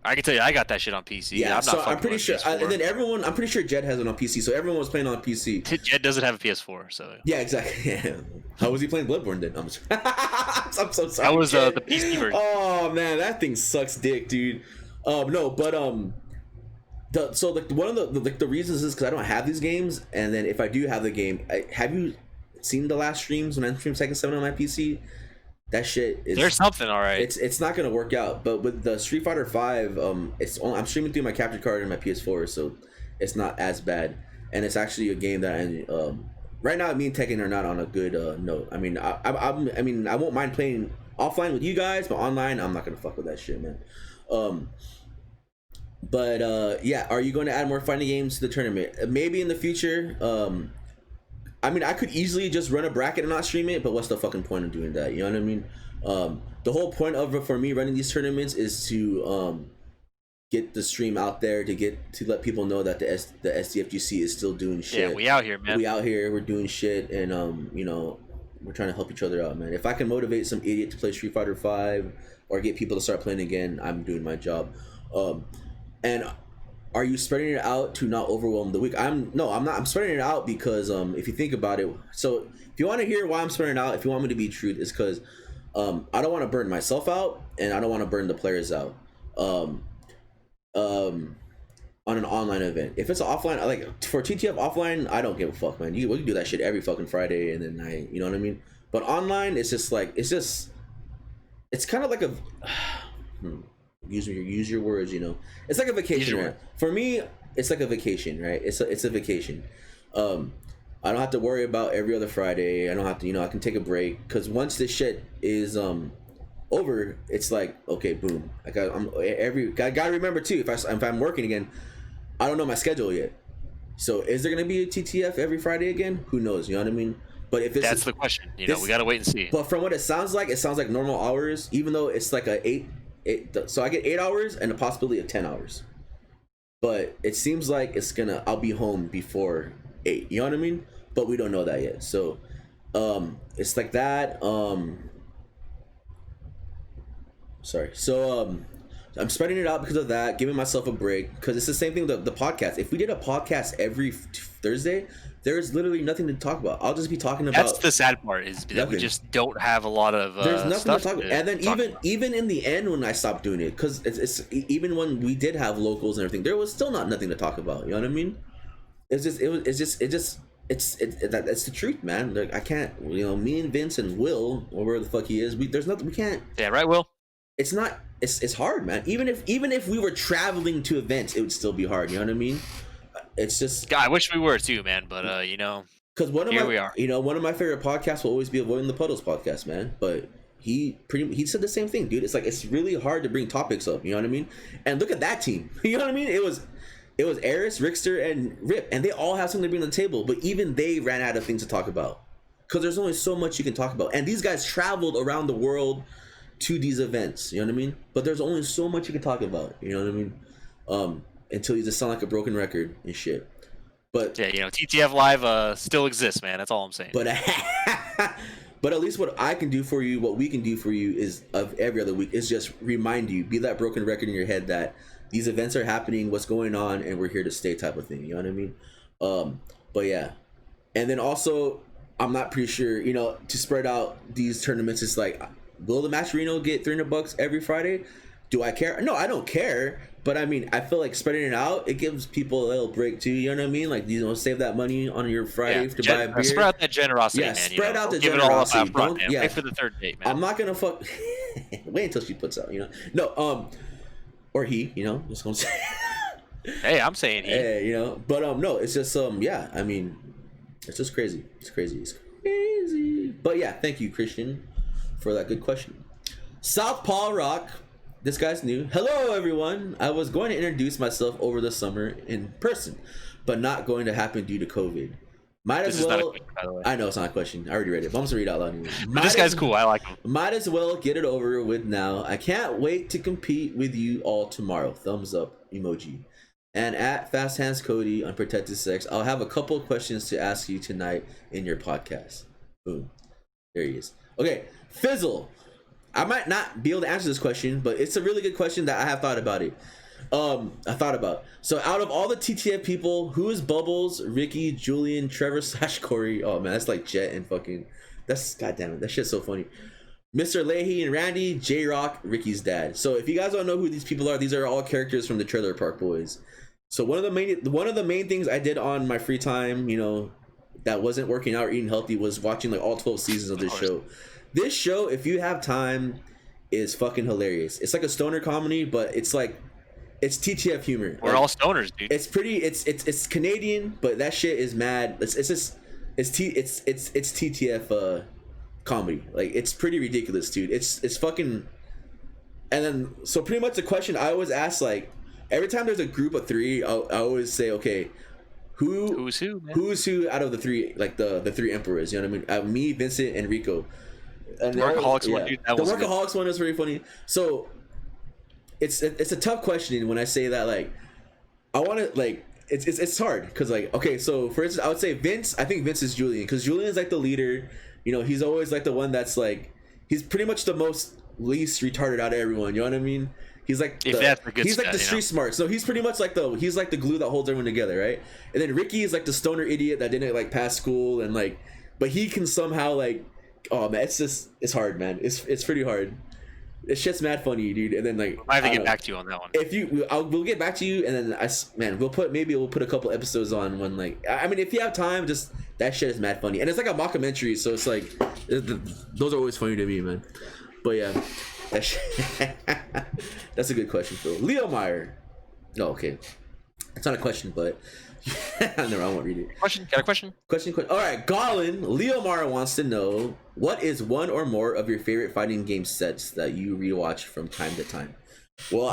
I can tell you, I got that shit on PC. Yeah, I'm pretty sure. And then I'm pretty sure Jed has it on PC. So everyone was playing on PC. Jed doesn't have a PS4, so. Yeah, exactly. Yeah. How was he playing Bloodborne then? I'm so sorry. That was the PC version. Oh man, that thing sucks dick, dude. No, but one of the reasons is because I don't have these games, and then if I do have the game, have you seen the last streams when I streamed Tekken 7 on my PC? That shit is. There's something, all right. It's not gonna work out. But with the Street Fighter 5, I'm streaming through my capture card and my PS4, so it's not as bad. And it's actually a game that right now me and Tekken are not on a good note. I mean, I won't mind playing offline with you guys, but online I'm not gonna fuck with that shit, man. Yeah, are you going to add more fighting games to the tournament? Maybe in the future. I mean, I could easily just run a bracket and not stream it, but what's the fucking point of doing that? You know what I mean? The whole point of it for me running these tournaments is to get the stream out there, to let people know that the SDFGC is still doing shit. Yeah, we out here, man. We out here, we're doing shit, and we're trying to help each other out, man. If I can motivate some idiot to play Street Fighter 5 or get people to start playing again, I'm doing my job. And are you spreading it out to not overwhelm the week? I'm not. I'm spreading it out because if you think about it, so if you want to hear why I'm spreading it out, if you want me to be true, it's because I don't want to burn myself out, and I don't want to burn the players out on an online event. If it's an offline, like for TTF offline, I don't give a fuck, man. We can do that shit every fucking Friday, and then you know what I mean? But online, it's just like it's kind of like a use your words, it's like a vacation, right? For me, it's like a vacation, right? It's a vacation. I don't have to worry about every other Friday. I don't have to, I can take a break, because once this shit is over, it's like, okay, boom. I gotta remember too, if I'm working again, I don't know my schedule yet. So is there gonna be a TTF every Friday again? Who knows? You know what I mean? But if that's the question. We gotta wait and see. But from what it sounds like normal hours, even though it's like so I get 8 hours and a possibility of 10 hours. But it seems like I'll be home before 8. You know what I mean? But we don't know that yet. So it's like that. Sorry. So I'm spreading it out because of that, giving myself a break, because it's the same thing with the podcast. If we did a podcast every Thursday, there is literally nothing to talk about. I'll just be talking about. That's the sad part, is that we just don't have a lot of there's nothing stuff to talk about. And then even in the end, when I stopped doing it, because it's even when we did have locals and everything, there was still nothing to talk about. You know what I mean? It's the truth, man. Like, I can't. Me and Vince and Will, or wherever the fuck he is, there's nothing we can't. Yeah, right, Will. It's not. It's hard, man. Even if we were traveling to events, it would still be hard. You know what I mean? It's just. God, I wish we were too, man. But because we are. One of my favorite podcasts will always be Avoiding the Puddles podcast, man. But he said the same thing, dude. It's like, it's really hard to bring topics up. You know what I mean? And look at that team. You know what I mean? It was Eris, Rickster, and Rip, and they all have something to bring to the table. But even they ran out of things to talk about, because there's only so much you can talk about. And these guys traveled around the world to these events, you know what I mean? But there's only so much you can talk about, you know what I mean? Until you just sound like a broken record and shit. But yeah, TTF Live still exists, man. That's all I'm saying. But but at least what I can do for you, what we can do for you, is of every other week, is just remind you, be that broken record in your head that these events are happening, what's going on, and we're here to stay, type of thing. You know what I mean? But yeah, and then also, I'm not pretty sure, to spread out these tournaments. It's like, will the Match Reno get $300 every Friday? Do I care? No, I don't care. But I mean, I feel like spreading it out, it gives people a little break too. You know what I mean? Like, save that money on your Friday to buy a beer. Spread out that generosity, man. Spread out the generosity. Give it all up out front, man. Wait for the third date, man. I'm not gonna fuck. Wait until she puts out. No. Or he. Just gonna say. Hey, I'm saying he. Hey, but no, it's just yeah. I mean, it's just crazy. It's crazy. But yeah, thank you, Christian, for that good question. South Paul Rock, this guy's new. Hello everyone. I was going to introduce myself over the summer in person, but not going to happen due to COVID. Might as well. Question, by the way. I know it's not a question. I already read it, but I'm just gonna read it out loud anyway. This guy's cool. I like him. Might as well get it over with now. I can't wait to compete with you all tomorrow. Thumbs up emoji. And at Fast Hands Cody, unprotectedSEX, I'll have a couple of questions to ask you tonight in your podcast. Boom. There he is. Okay, Fizzle. I might not be able to answer this question, but it's a really good question that I have thought about it. So out of all the TTF people, who is Bubbles, Ricky, Julian, Trevor / Corey? Oh man, that's like Jet and fucking. That's goddamn it. That shit's so funny. Mr. Leahy and Randy, J-Rock, Ricky's dad. So if you guys don't know who these people are, these are all characters from the Trailer Park Boys. So one of the main things I did on my free time, that wasn't working out or eating healthy, was watching like all 12 seasons of this show. This show, if you have time, is fucking hilarious. It's like a stoner comedy, but it's like, it's TTF humor. We're all stoners, dude. It's pretty. It's Canadian, but that shit is mad. It's TTF comedy. Like, it's pretty ridiculous, dude. It's fucking. And then, so pretty much the question I always ask, like, every time there's a group of three, I always say, okay, who's who, man? Who's who out of the three, like the three emperors? You know what I mean? Me, Vincent, and Rico. And the Workaholics one, dude. The Workaholics one is very funny. So it's a tough question when I say that. Like, I want to, like, it's hard because, like, okay, so for instance, I would say Vince. I think Vince is Julian, because Julian is like the leader. He's always like the one that's like, he's pretty much the most least retarded out of everyone. You know what I mean? He's like the street smart. So he's pretty much like the glue that holds everyone together, right? And then Ricky is like the stoner idiot that didn't like pass school, and like, but he can somehow, like, oh man, it's hard, man. It's pretty hard. It's just mad funny, dude. And then, like, I have to get back to you on that one. We'll get back to you, and then we'll put a couple episodes on when, like, I mean, if you have time, just that shit is mad funny, and it's like a mockumentary, so it's like those are always funny to me, man. But yeah, that's a good question, Phil. Leo Meyer. No, okay, it's not a question, but No, I won't read it. Question? Got a question? Question. All right, Gollin Leomar wants to know, what is one or more of your favorite fighting game sets that you rewatch from time to time? Well,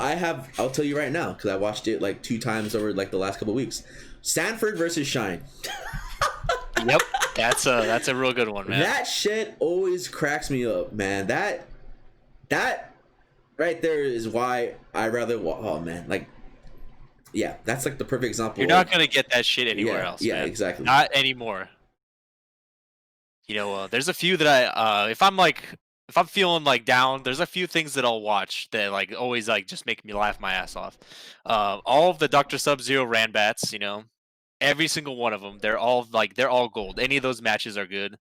I'll tell you right now, because I watched it like 2 times over like the last couple of weeks. Sanford versus Shine. Yep, that's a real good one, man. That shit always cracks me up, man. That right there is why I rather. Oh man, like, yeah, that's like the perfect example. You're not gonna get that shit anywhere else. Yeah, man. exactly. Not anymore. You know, there's a few that if I'm feeling like down, there's a few things that I'll watch that like always like just make me laugh my ass off. All of the Dr. Sub-Zero Ranbats, you know, every single one of them, they're all gold. Any of those matches are good.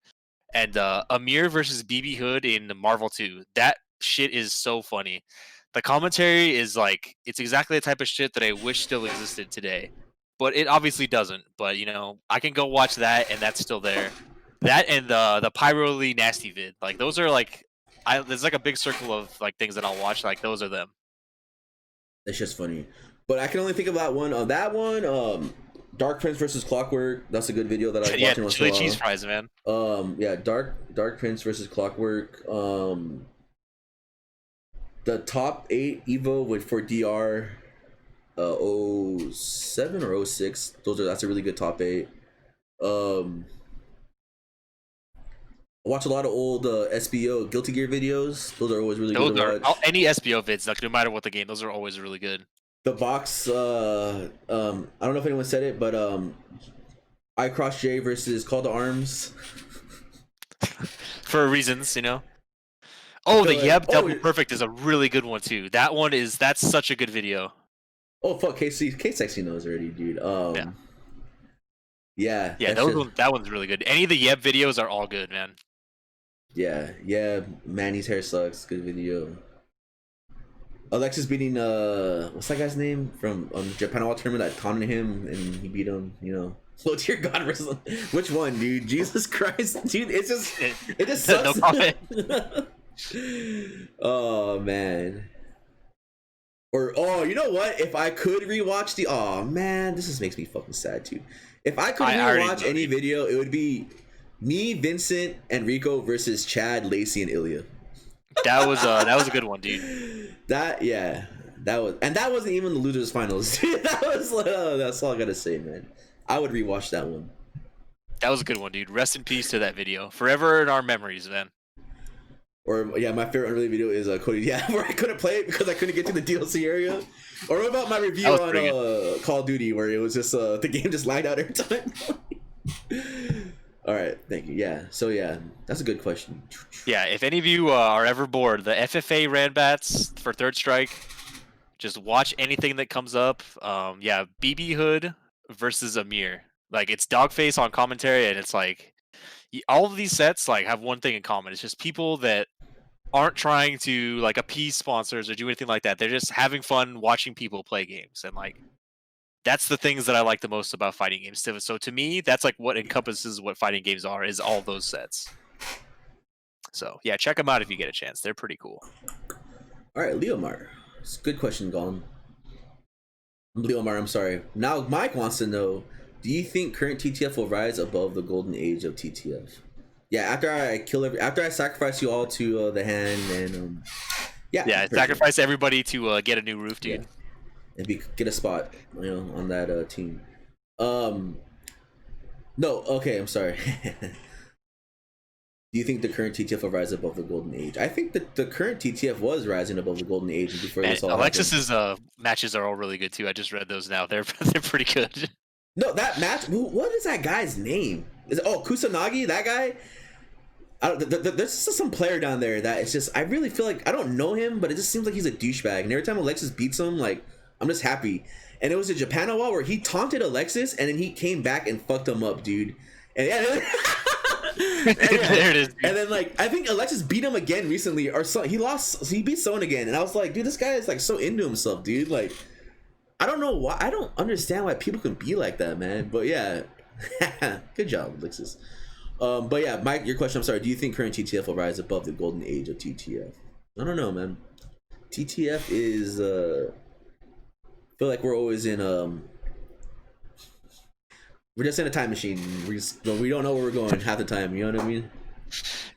And Amir versus BB Hood in Marvel 2, that shit is so funny. The commentary is like, it's exactly the type of shit that I wish still existed today, but it obviously doesn't. But you know, I can go watch that, and that's still there. That and the Pyro Lee Nasty vid, like those are like, there's like a big circle of like things that I'll watch. Like those are them. It's just funny, but I can only think about one. That one, Dark Prince versus Clockwork. That's a good video that I was watching. Chili cheese fries, man. Yeah, Dark Prince versus Clockwork. The top 8 Evo for DR 07 or 06. That's a really good top 8. I watch a lot of old SBO Guilty Gear videos. Those are always really good to watch. Any SBO vids, like no matter what the game, those are always really good. The box, I don't know if anyone said it, but I Cross J versus Call to Arms. For reasons, you know. Oh, the Double Perfect is a really good one too. That's such a good video. Oh fuck, K-Sexy knows already, dude. Yeah, that one's really good. Any of the Yeb videos are all good, man. Yeah, Manny's hair sucks. Good video. Alexis beating what's that guy's name from Japan tournament that taunted him and he beat him, you know. Low tier God versus which one, dude? Jesus Christ, dude, it just sucks. No comment. Oh man. Or you know what? If I could rewatch this makes me fucking sad too. If I could rewatch any video, it would be me, Vincent, Enrico versus Chad, Lacey, and Ilya. That was a good one, dude. That wasn't even the losers finals. That's all I gotta say, man. I would rewatch that one. That was a good one, dude. Rest in peace to that video. Forever in our memories, man. Or my favorite unrelated video is Cody. Yeah, where I couldn't play it because I couldn't get to the DLC area. Or what about my review on Call of Duty where it was just the game just lagged out every time. All right, thank you. Yeah, so yeah, that's a good question. Yeah, if any of you are ever bored, the FFA Ranbats for Third Strike, just watch anything that comes up. Yeah, BB Hood versus Amir. Like, it's Dogface on commentary, and it's like, all of these sets like have one thing in common. It's just people that aren't trying to like appease sponsors or do anything like that. They're just having fun watching people play games, and like, that's the things that I like the most about fighting games. So to me, that's like what encompasses what fighting games are, is all those sets. So yeah, check them out if you get a chance. They're pretty cool. All right, Leomar. It's a good question, Gollum. Leomar, I'm sorry. Now Mike wants to know, do you think current TTF will rise above the golden age of TTF? Yeah, after I sacrifice you all to the hand and sacrifice everybody to get a new roof, dude. Yeah. And get a spot, you know, on that team. No, okay, I'm sorry. Do you think the current TTF will rise above the golden age? I think that the current TTF was rising above the golden age before this all Alexis's matches are all really good too. I just read those now. They're pretty good. No, that match. What is that guy's name? Kusanagi? That guy? There's just some player down there that it's just. I really feel like I don't know him, but it just seems like he's a douchebag. And every time Alexis beats him, like, I'm just happy. And it was a Japan wall where he taunted Alexis, and then he came back and fucked him up, dude. And yeah. There it is, dude. And then like I think Alexis beat him again recently, or so he beat someone again, and I was like, dude, this guy is like so into himself, dude. Like, I don't know why, I don't understand why people can be like that, man. But yeah, good job, Alexis. But yeah, Mike, your question. I'm sorry. Do you think current TTF will rise above the golden age of TTF? I don't know, man. TTF is I feel like we're always in We're just in a time machine. We don't know where we're going half the time. You know what I mean?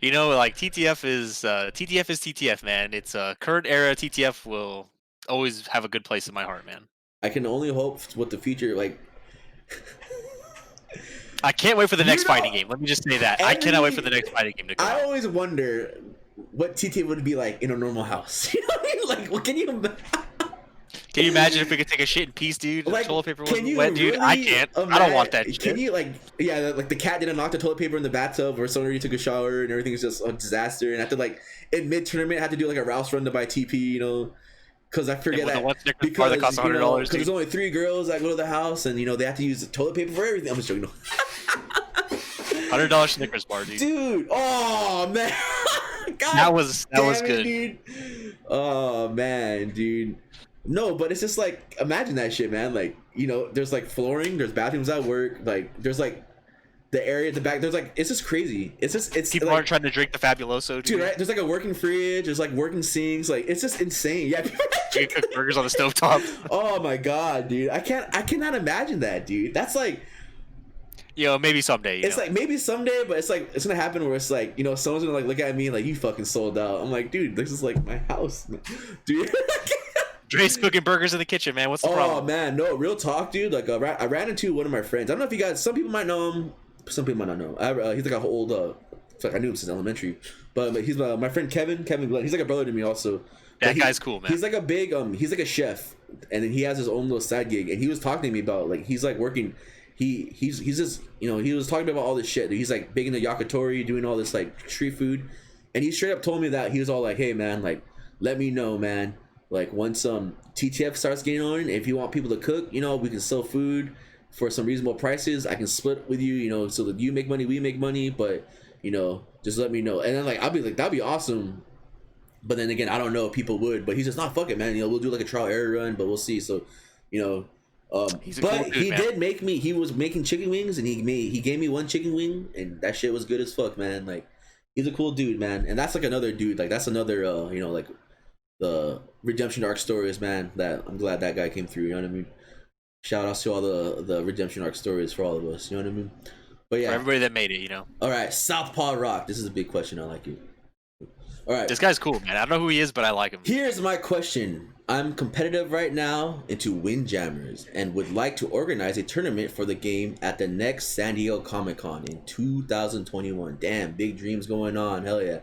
You know, like TTF is TTF, man. It's current era TTF will always have a good place in my heart, man. I can only hope what the future like. I can't wait for the next fighting game. Let me just say that. I cannot wait for the next fighting game to come. I always wonder what TTF would be like in a normal house. You know what I mean? Like, what can you imagine if we could take a shit in peace, dude? Like, toilet paper wasn't wet, dude. I can't. I don't want that shit. Can you like the cat didn't knock the toilet paper in the bathtub, or somebody took a shower and everything's just a disaster, and after like in mid tournament had to do like a Rouse run to buy TP, you know, because I forget that because that costs $100. Because there's only 3 girls that go to the house, and you know they have to use the toilet paper for everything. I'm just joking. $100 Snickers bar, dude. Dude, oh man, God, that was good, dude. Oh man, dude. No, but it's just like, imagine that shit, man. Like, you know, there's like flooring, there's bathrooms at work, like there's like the area at the back, there's like, it's just crazy. It's people like, aren't trying to drink the Fabuloso, dude. Right? There's like a working fridge, there's like working sinks, like it's just insane. Yeah, you cook burgers on the stovetop. Oh my god, dude, I cannot imagine that, dude. That's like, you know, maybe someday. It's like maybe someday, but it's like it's gonna happen where it's like, you know, someone's gonna like look at me like, you fucking sold out. I'm like, dude, this is like my house, dude. Dre's cooking burgers in the kitchen, man. What's the problem? Oh man, no, real talk, dude. Like I ran into one of my friends. I don't know if you guys, some people might know him, some people might not know him. He's like an old, like I knew him since elementary, but he's my friend Kevin Glenn. He's like a brother to me also. That guy's cool, man. He's like a big he's like a chef, and then he has his own little side gig. And he was talking to me about like he's like working. He's just, you know, he was talking about all this shit. He's like big into yakitori, doing all this like street food, and he straight up told me that he was all like, hey man, like let me know, man. Like once TTF starts getting on, if you want people to cook, you know, we can sell food for some reasonable prices. I can split with you, you know, so that you make money, we make money, but you know, just let me know. And then like I'll be like, that'd be awesome. But then again, I don't know if people would, but he's just not fucking, man. You know, we'll do like a trial error run, but we'll see. So, you know, but cool dude, he man. Did make me. He was making chicken wings, and he gave me one chicken wing, and that shit was good as fuck, man. Like he's a cool dude, man. And that's like another dude. Like that's another, you know, like the redemption arc stories, man. That I'm glad that guy came through. You know what I mean? Shout outs to all the redemption arc stories for all of us. You know what I mean? But yeah, for everybody that made it, you know. All right, Southpaw Rock. This is a big question. I like it. All right, this guy's cool, man. I don't know who he is, but I like him. Here's my question. I'm competitive right now into Windjammers and would like to organize a tournament for the game at the next San Diego Comic-Con in 2021. Damn, big dreams going on. Hell yeah.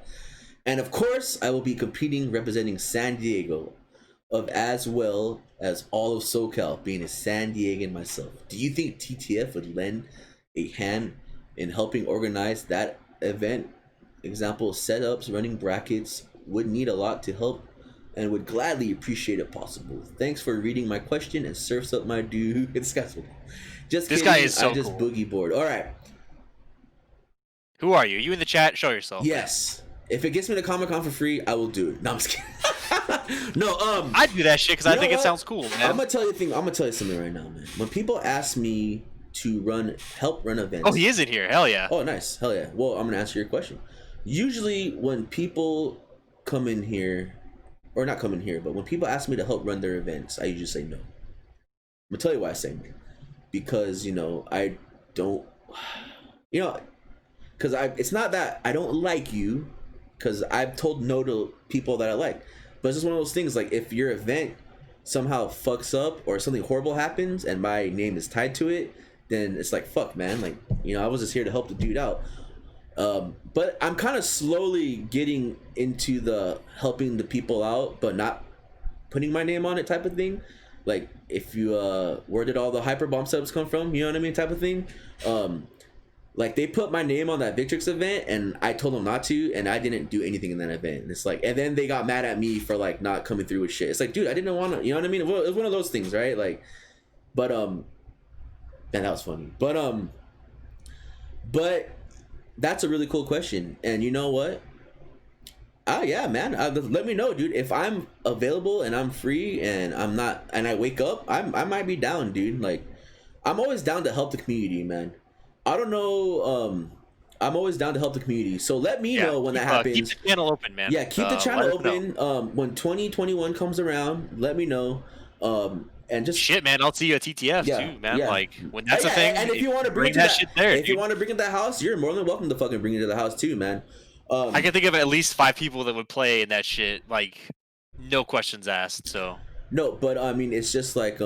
And of course, I will be competing representing San Diego, as well as all of SoCal, being a San Diegan myself. Do you think TTF would lend a hand in helping organize that event? Example, setups, running brackets, would need a lot to help and would gladly appreciate it possible. Thanks for reading my question and surfs up my dude. It's just this kidding. Guy is so I just cool. Boogie board. All right. Who are you? You in the chat? Show yourself. Yes. If it gets me to Comic-Con for free, I will do it. No, I'm just kidding. No, I'd do that shit because I think it sounds cool, man. I'm gonna tell you something right now, man. When people ask me to help run events. Oh, he is in here. Hell yeah. Oh, nice. Hell yeah. Well, I'm gonna answer your question. Usually when people come in here, or not come in here, but when people ask me to help run their events, I usually say no. I'm gonna tell you why I say no. Because, you know, I don't, you know, because it's not that I don't like you, because I've told no to people that I like. But it's just one of those things, like if your event somehow fucks up or something horrible happens and my name is tied to it, then it's like, fuck, man. Like, you know, I was just here to help the dude out. But I'm kind of slowly getting into the helping the people out, but not putting my name on it type of thing. Like, if you, where did all the hyper bomb setups come from? You know what I mean? Type of thing. Like, they put my name on that Victrix event, and I told them not to, and I didn't do anything in that event. And it's like, and then they got mad at me for, like, not coming through with shit. It's like, dude, I didn't want to, you know what I mean? It was one of those things, right? Like, but, man, that was funny. But that's a really cool question. And you know what? Oh yeah, man. Let me know, dude. If I'm available and I'm free and I'm not, and I wake up, I might be down, dude. Like, I'm always down to help the community, man. I don't know. I'm always down to help the community. So let me know when that happens. Keep the channel open, man. Yeah, keep the channel open. When 2021 comes around, let me know. and just shit, man. I'll see you at TTF too, man. Like when that's a thing. And if you want to bring that shit there, if you want to bring it to the house, you're more than welcome to fucking bring it to the house too, man. I can think of at least 5 people that would play in that shit, like no questions asked. So no, but I mean, it's just like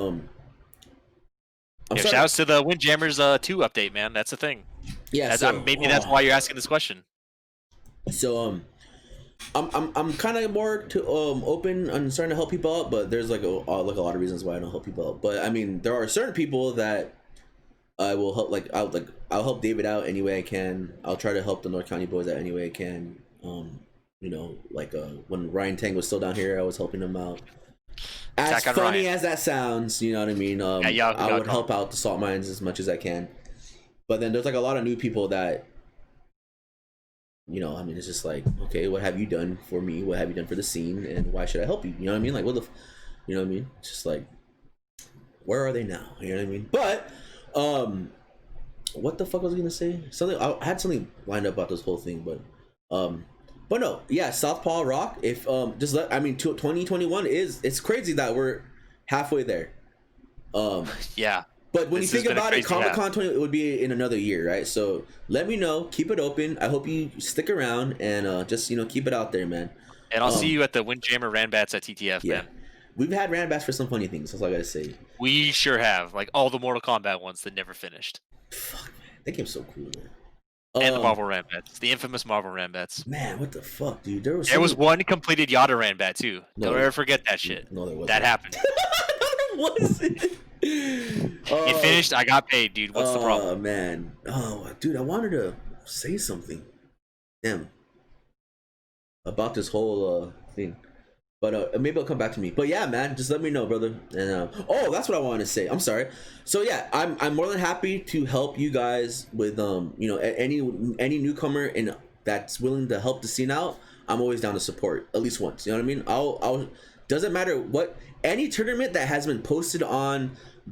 shouts to the Windjammers 2 update, man. That's the thing. Yeah, maybe that's why you're asking this question. So I'm kind of more to open and starting to help people out, but there's like a lot of reasons why I don't help people out. But I mean, there are certain people that I will help. I'll help David out any way I can. I'll try to help the North County boys out any way I can. You know, like when Ryan Tang was still down here, I was helping him out. As funny as that sounds, you know what I mean. I would help out the salt mines as much as I can. But then there's like a lot of new people that, you know, I mean, it's just like, okay, what have you done for me? What have you done for the scene? And why should I help you? You know what I mean? Like, you know what I mean? It's just like, where are they now? You know what I mean? But, what the fuck was I gonna say? I had something lined up about this whole thing, but no, yeah, Southpaw Rock. If 2021 it's crazy that we're halfway there. Yeah. But when you think about it, Comic-Con 20 it would be in another year, right? So let me know. Keep it open. I hope you stick around and just keep it out there, man. And I'll see you at the Windjammer Ranbats at TTF, man. We've had Ranbats for some funny things. That's all I gotta say. We sure have, like all the Mortal Kombat ones that never finished. Fuck, man, that game's so cool, man. And the Marvel Ranbats, the infamous Marvel Ranbats. Man, what the fuck, dude? There was one completed Yada Ranbat too. Don't ever forget that shit. No, there wasn't. That happened. What is it? It finished. I got paid, dude. What's the problem? Oh man. Oh, dude, I wanted to say something. Damn. About this whole thing, but maybe it'll come back to me. But yeah, man, just let me know, brother. And that's what I wanted to say. I'm sorry. So yeah, I'm more than happy to help you guys with any newcomer that's willing to help the scene out. I'm always down to support at least once. You know what I mean? I'll doesn't matter what any tournament that has been posted on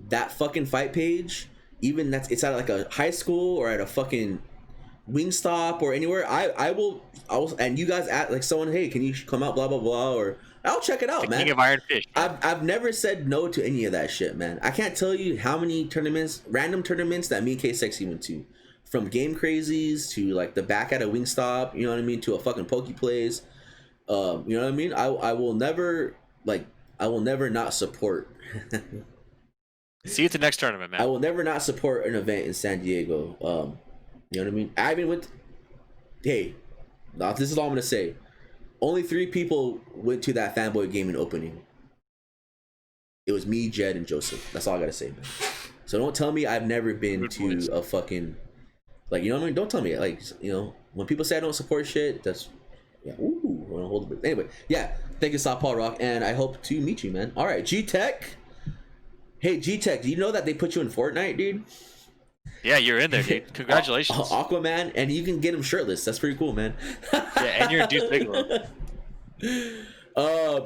that fucking fight page, even it's at like a high school or at a fucking Wingstop or anywhere. I will and you guys at like someone, hey, can you come out, blah blah blah, or I'll check it out, man. King of Iron Fish. I've never said no to any of that shit, man. I can't tell you how many random tournaments that me and K-Sexy went to, from Game Crazies to like the back at a Wingstop, you know what I mean, to a fucking Poke Plays. You know what I mean? I will never not support. See you at the next tournament, man. I will never not support an event in San Diego. You know what I mean? I even went. Hey, now this is all I'm gonna say. Only 3 people went to that Fanboy Gaming opening. It was me, Jed, and Joseph. That's all I gotta say, man. So don't tell me I've never been to a fucking, like, you know what I mean? Don't tell me, like, when people say I don't support shit, that's, yeah, ooh, I wanna hold it. Anyway, yeah, thank you, Southpaw Rock, and I hope to meet you, man. All right, G-Tech. Hey, G-Tech, do you know that they put you in Fortnite, dude? Yeah, you're in there, dude. Congratulations. Aquaman, and you can get him shirtless. That's pretty cool, man. Yeah, and you're a Deuce Bigelow.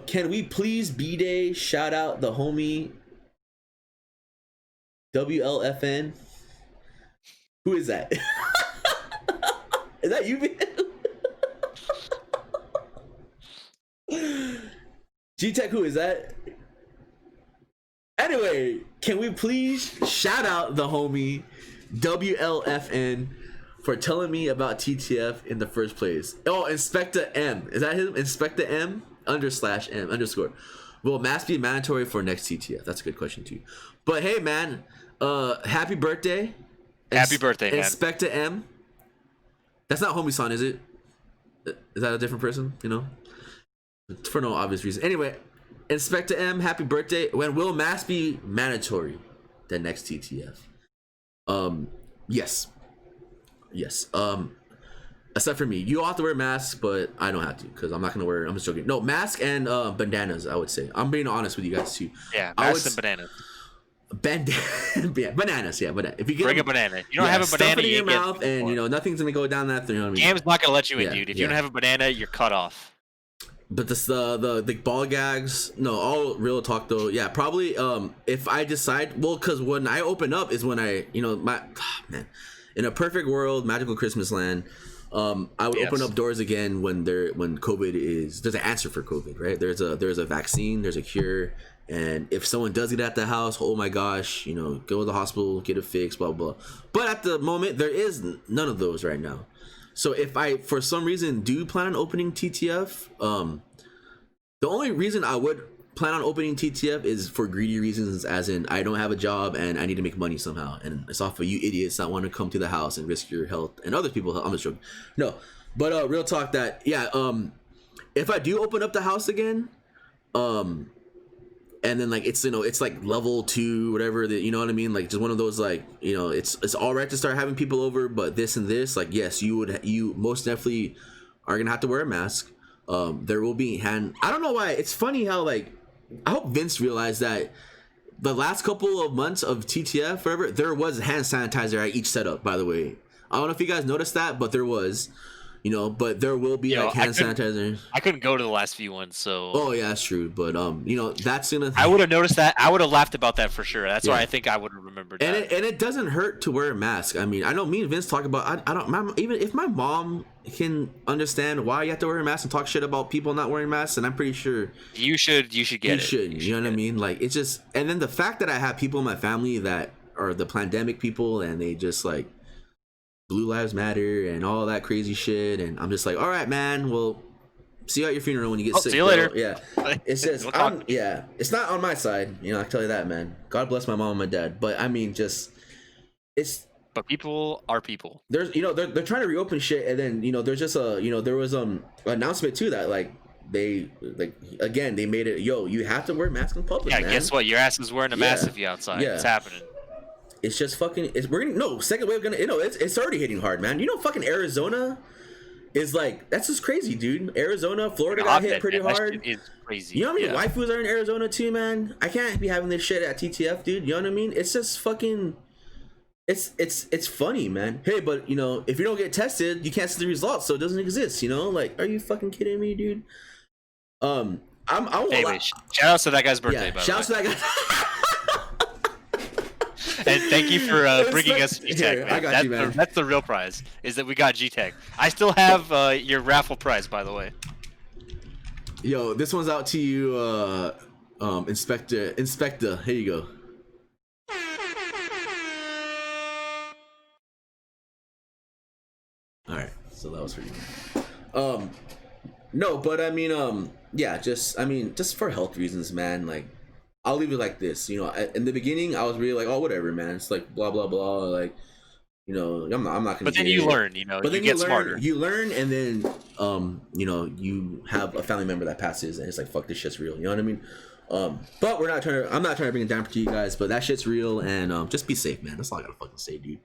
Can we please B-Day shout out the homie WLFN? Who is that? Is that you, man? G-Tech, who is that? Anyway, can we please shout out the homie WLFN for telling me about TTF in the first place? Oh, Inspector M. Is that him? Inspector M _M_. Will mask be mandatory for next TTF? That's a good question too. But hey, man, happy birthday. Happy birthday, man. Inspector M. That's not homie son, is it? Is that a different person? You know? For no obvious reason. Anyway, Inspector M, happy birthday. When will masks be mandatory? The next TTF. Yes. Except for me, you all have to wear masks, but I don't have to because I'm not gonna wear. I'm just joking. No, mask and bandanas. I would say. I'm being honest with you guys too. Yeah, masks and bananas. Bananas. Yeah, but if you get bring a banana, you don't have a banana, stuff it in your mouth, and nothing's gonna go down that. You know what I mean? Gam's not gonna let you in, dude. If you don't have a banana, you're cut off. But the ball gags, no, all real talk though. Yeah, probably if I decide, well, because when I open up is when I, man, in a perfect world, magical Christmas land, I would open up doors again when COVID is, there's an answer for COVID, right? There's a vaccine, there's a cure, And if someone does get at the house, oh my gosh, you know, go to the hospital, get it fixed, blah, blah. But at the moment, there is none of those right now. So if I, for some reason, do plan on opening TTF, the only reason I would plan on opening TTF is for greedy reasons, as in I don't have a job and I need to make money somehow. And it's off of you idiots that want to come to the house and risk your health and other people's health. I'm just joking. No, but real talk that, yeah, if I do open up the house again, and then like it's, you know, it's like level 2 whatever, that, you know what I mean, like just one of those, like, you know, it's all right to start having people over, but this and this, like, yes, you most definitely are gonna have to wear a mask. There will be I don't know why, it's funny how, like, I hope Vince realized that the last couple of months of TTF forever, there was hand sanitizer at each setup, by the way. I don't know if you guys noticed that, but there was. You know, but there will be like hand sanitizer. I couldn't go to the last few ones, so. Oh yeah, that's true. But you know, that's gonna. I would have noticed that. I would have laughed about that for sure. That's why I think I would have remembered that. And it doesn't hurt to wear a mask. I mean, I know me and Vince talk about. I don't. Even if my mom can understand why you have to wear a mask and talk shit about people not wearing masks, and I'm pretty sure you should get it. You should. You know what I mean? Like, it's just. And then the fact that I have people in my family that are the pandemic people, and they just like. Blue Lives Matter and all that crazy shit, and I'm just like, all right, man, well, see you at your funeral when you get sick. See you later. Yeah, it's just, it's not on my side, you know. I can tell you that, man. God bless my mom and my dad, but I mean, just But people are people. There's, you know, they're trying to reopen shit, and then, you know, there's just you know, there was announcement too that like they again they made it, yo, you have to wear masks in public. Yeah, man. Guess what? Your ass is wearing a mask if you're outside. Yeah. It's happening. It's just fucking. Second wave gonna. You know, it's already hitting hard, man. You know, fucking Arizona is like, that's just crazy, dude. Arizona, Florida got hit pretty hard. It's crazy. You know how many waifus are in Arizona too, man? I can't be having this shit at TTF, dude. You know what I mean? It's just fucking. It's funny, man. Hey, but you know, if you don't get tested, you can't see the results, so it doesn't exist. You know, like, are you fucking kidding me, dude? Anyway, shout out to that guy's birthday. By shout out to that guy. And thank you for bringing us G-Tech, man. I got you, man. That's the real prize, is that we got G-Tech. I still have your raffle prize, by the way. Yo, this one's out to you, Inspector. Here you go. All right, so that was for you. No, but I mean, yeah, just for health reasons, man. Like, I'll leave it like this, you know. In the beginning, I was really like, oh, whatever, man. It's like blah blah blah, like, you know, I'm not gonna. But then you learn, you know. But then you get smarter. You learn, and then you know, you have a family member that passes, and it's like, fuck, this shit's real. You know what I mean? But I'm not trying to bring it down for you guys, but that shit's real, and just be safe, man. That's all I gotta fucking say, dude.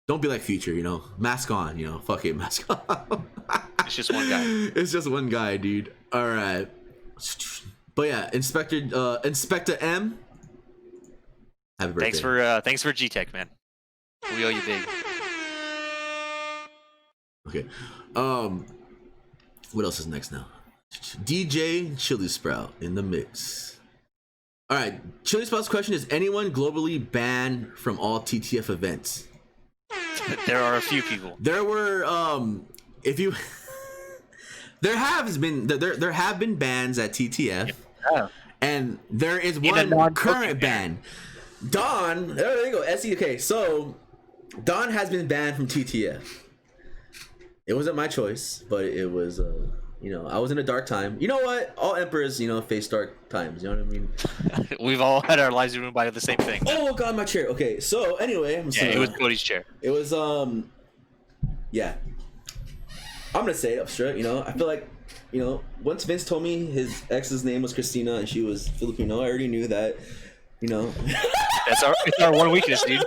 Don't be like Future, you know. Mask on, you know. Fuck it, mask on. It's just one guy. It's just one guy, dude. All right. But yeah, Inspector M. Happy birthday. Thanks for G-Tech, man. We owe you big. Okay. What else is next now? DJ Chili Sprout in the mix. All right. Chili Sprout's question is: anyone globally banned from all TTF events? There are a few people. There were if you there have been bans at TTF. Yeah. And there is one current ban. Don, there you go. SE. Okay, so Don has been banned from TTF. It wasn't my choice, but it was you know, I was in a dark time. You know what? All emperors, you know, face dark times. You know what I mean? We've all had our lives ruined by the same thing. Oh god, my chair. Okay, so anyway, it was Cody's chair. It was yeah. I'm gonna say it up straight. You know, I feel like, you know, once Vince told me his ex's name was Christina and she was Filipino, I already knew that. You know, it's our one weakness, dude.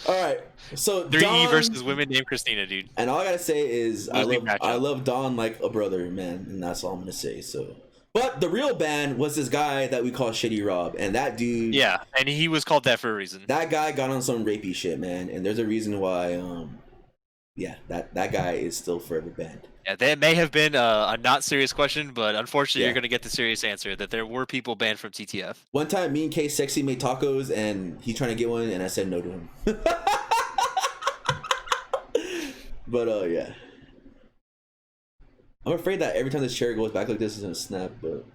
All right. So 3E Don, versus women named Christina, dude. And all I gotta say is I love Don like a brother, man, and that's all I'm gonna say. So, but the real ban was this guy that we call Shitty Rob, and that dude. Yeah, and he was called that for a reason. That guy got on some rapey shit, man, and there's a reason why. Yeah, that guy is still forever banned. Yeah, that may have been a not serious question, but unfortunately, you're gonna get the serious answer that there were people banned from TTF. One time, me and K Sexy made tacos, and he trying to get one, and I said no to him. But yeah. I'm afraid that every time this chair goes back like this, it's gonna snap. But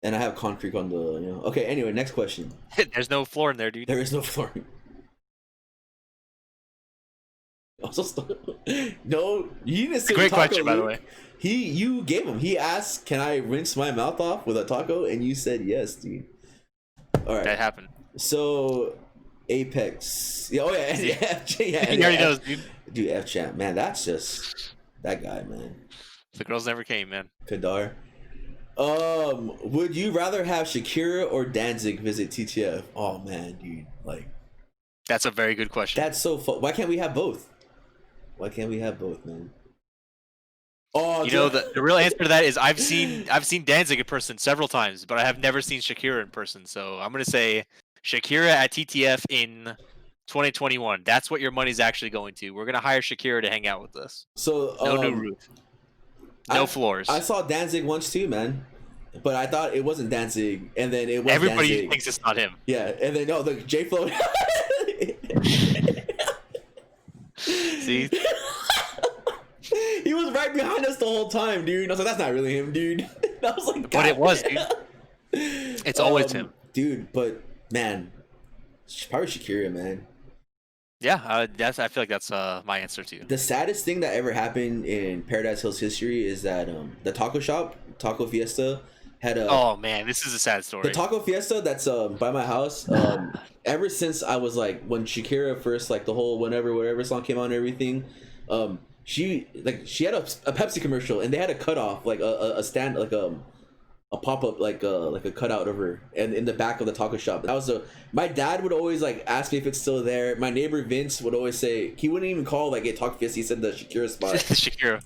and I have concrete on the Okay. Anyway, next question. There's no floor in there, dude. There is no floor. Also, no, you didn't say great taco, question, by the way. You gave him. He asked, "Can I rinse my mouth off with a taco?" And you said yes, dude. All right, that happened. So, Apex. Yeah, FJ. Yeah, he already knows, dude. Dude, F champ, man. That's just that guy, man. The girls never came, man. Kadar. Would you rather have Shakira or Danzig visit TTF? Oh man, dude, like. That's a very good question. That's so fun. Why can't we have both? Why can't we have both, man? Oh, you know the real answer to that is I've seen Danzig in person several times, but I have never seen Shakira in person. So I'm gonna say Shakira at TTF in 2021. That's what your money's actually going to. We're gonna hire Shakira to hang out with us. So no new roof, no floors. I saw Danzig once too, man. But I thought it wasn't Danzig, and then it was. Everybody Danzig. thinks it's not him. Yeah, and then the J Flow. See. He was right behind us the whole time, dude. I was like, that's not really him, dude. I was like, but it was, dude. It's always him, dude. But man, probably Shakira, man. Yeah, I feel like that's my answer too. The saddest thing that ever happened in Paradise Hills history is that the taco shop, Taco Fiesta, had a. Oh man, this is a sad story. The Taco Fiesta that's by my house. Ever since I was like when Shakira first the whole whatever song came out and everything, she had a Pepsi commercial and they had a cutoff a stand a pop up a cutout of her and in the back of the taco shop. That was my dad would always ask me if it's still there. My neighbor Vince would always say he wouldn't even call a Taco Fiesta. He said the Shakira spot. Shakira.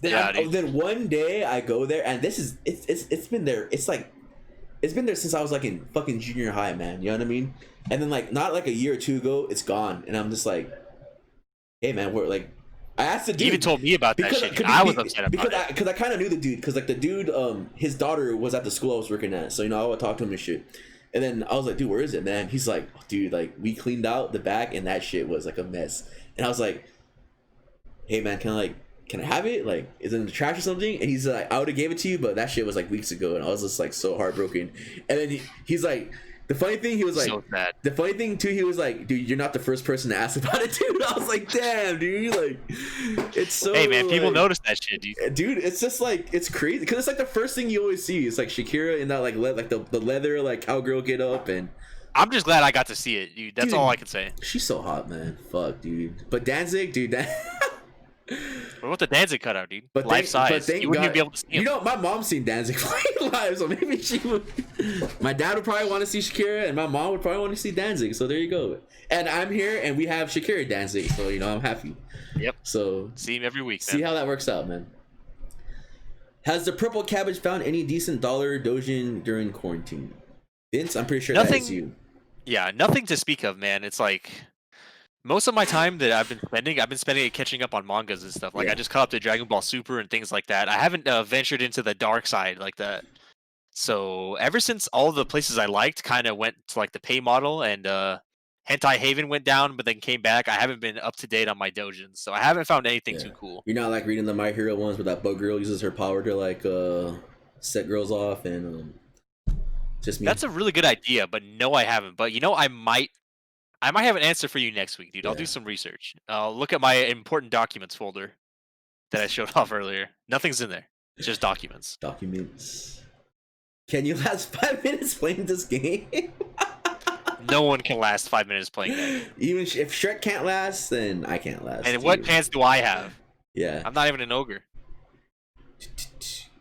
Then one day I go there and it's been there. It's been there since I was in fucking junior high, man. You know what I mean? And then not a year or two ago, it's gone. And I'm just like, hey man, we're I asked the dude. He even told me about that shit. I was upset about it. Because I kind of knew the dude. Because the dude, his daughter was at the school I was working at. So, I would talk to him and shit. And then I was like, dude, where is it, man? He's like, dude, we cleaned out the back and that shit was a mess. And I was like, hey man, can I have it? Is it in the trash or something? And he's like, I would have gave it to you, but that shit was weeks ago. And I was just so heartbroken. And then he's like, the funny thing, he was so sad. The funny thing too, he was like, dude, you're not the first person to ask about it, dude. I was like, damn, dude, it's so. Hey man, people notice that shit, dude. Dude, it's just it's crazy because it's the first thing you always see. It's Shakira in that the leather cowgirl get up, and I'm just glad I got to see it, dude. That's all I can say. She's so hot, man. Fuck, dude. But Danzig, dude, What about the Danzig cutout, dude? Life size. You wouldn't even be able to see him. My mom's seen Danzig play live, so maybe she would. My dad would probably want to see Shakira, and my mom would probably want to see Danzig. So there you go. And I'm here, and we have Shakira Danzig, so I'm happy. Yep. So see him every week. See how that works out, man. Has the purple cabbage found any decent dollar dojin during quarantine? Vince, I'm pretty sure that is you. Yeah, nothing to speak of, man. It's most of my time that I've been spending it catching up on mangas and stuff. I just caught up to Dragon Ball Super and things like that. I haven't ventured into the dark side like that. So ever since all the places I liked kind of went to the pay model and Hentai Haven went down, but then came back, I haven't been up to date on my dojins. So I haven't found anything too cool. You're not reading the My Hero ones where that bug girl uses her power to set girls off and just me. That's a really good idea, but no, I haven't. But I might have an answer for you next week, dude. I'll do some research. I'll look at my important documents folder that I showed off earlier. Nothing's in there. It's just documents. Documents. Can you last 5 minutes playing this game? No one can last 5 minutes playing that. Even if Shrek can't last, then I can't last. And what pants do I have? Yeah. I'm not even an ogre.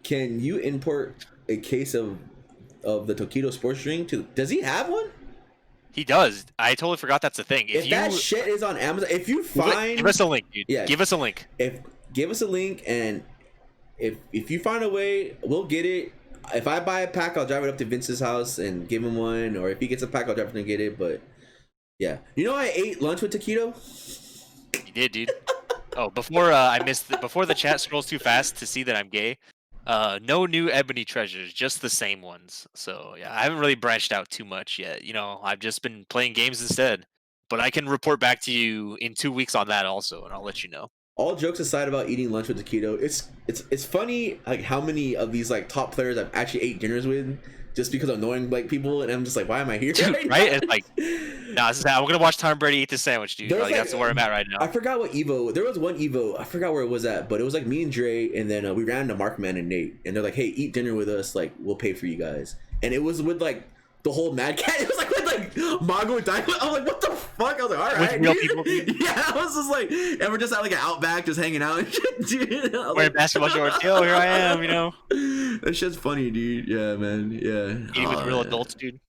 Can you import a case of the Tokido sports drink to... Does he have one? He does. I totally forgot that's the thing. If that shit is on Amazon, if you find... Give us a link, dude. Yeah. Give us a link. Give us a link, and if you find a way, we'll get it. If I buy a pack, I'll drive it up to Vince's house and give him one. Or if he gets a pack, I'll definitely get it. But, yeah. I ate lunch with Taquito? You did, dude. Oh, before I missed... Before the chat scrolls too fast to see that I'm gay... no new ebony treasures, just the same ones. So yeah, I haven't really branched out too much yet. I've just been playing games instead. But I can report back to you in 2 weeks on that also, and I'll let you know. all jokes aside about eating lunch with Taquito, it's funny like how many of these like top players I've actually ate dinners with just because of knowing like people, and I'm just like, why am I here? Dude, right? It's like, nah, I'm gonna watch Tom Brady eat this sandwich, dude. Like, that's where I'm at right now. I forgot what Evo. There was one Evo. I forgot where it was at, but it was like me and Dre, and then we ran into Markman and Nate, and they're like, hey, eat dinner with us. Like, we'll pay for you guys. And it was with like the whole Mad Cat. It was like with like Mongo and Diamond. I was like, what the fuck? I was like, all right, with real people, dude. Yeah, I was just like, and we're just at like an Outback, just hanging out and shit, dude. Wearing like, basketball shorts. Yo, here I am. You know. That shit's funny, dude. Yeah, man. Yeah. Eating with real adults, dude.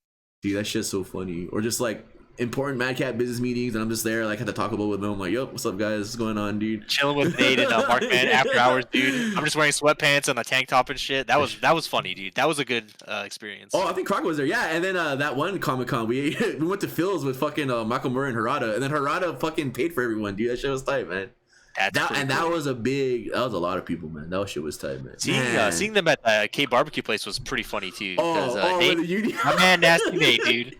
Dude, that shit's so funny. Or just like important Mad Cat business meetings, and I'm just there, like, had to talk about with them. I'm like, yo, what's up, guys? What's going on, dude? Chilling with Nate and Markman after hours, dude. I'm just wearing sweatpants and a tank top and shit. That was funny, dude. That was a good experience. Oh, I think Croc was there, yeah. And then that one Comic Con, we went to Phil's with fucking Michael Murray and Harada, and then Harada fucking paid for everyone, dude. That shit was tight, man. That was a lot of people, man. That shit was tight, man. Seeing them at the K barbecue place was pretty funny too. Nate, my man, Nasty Nate, dude.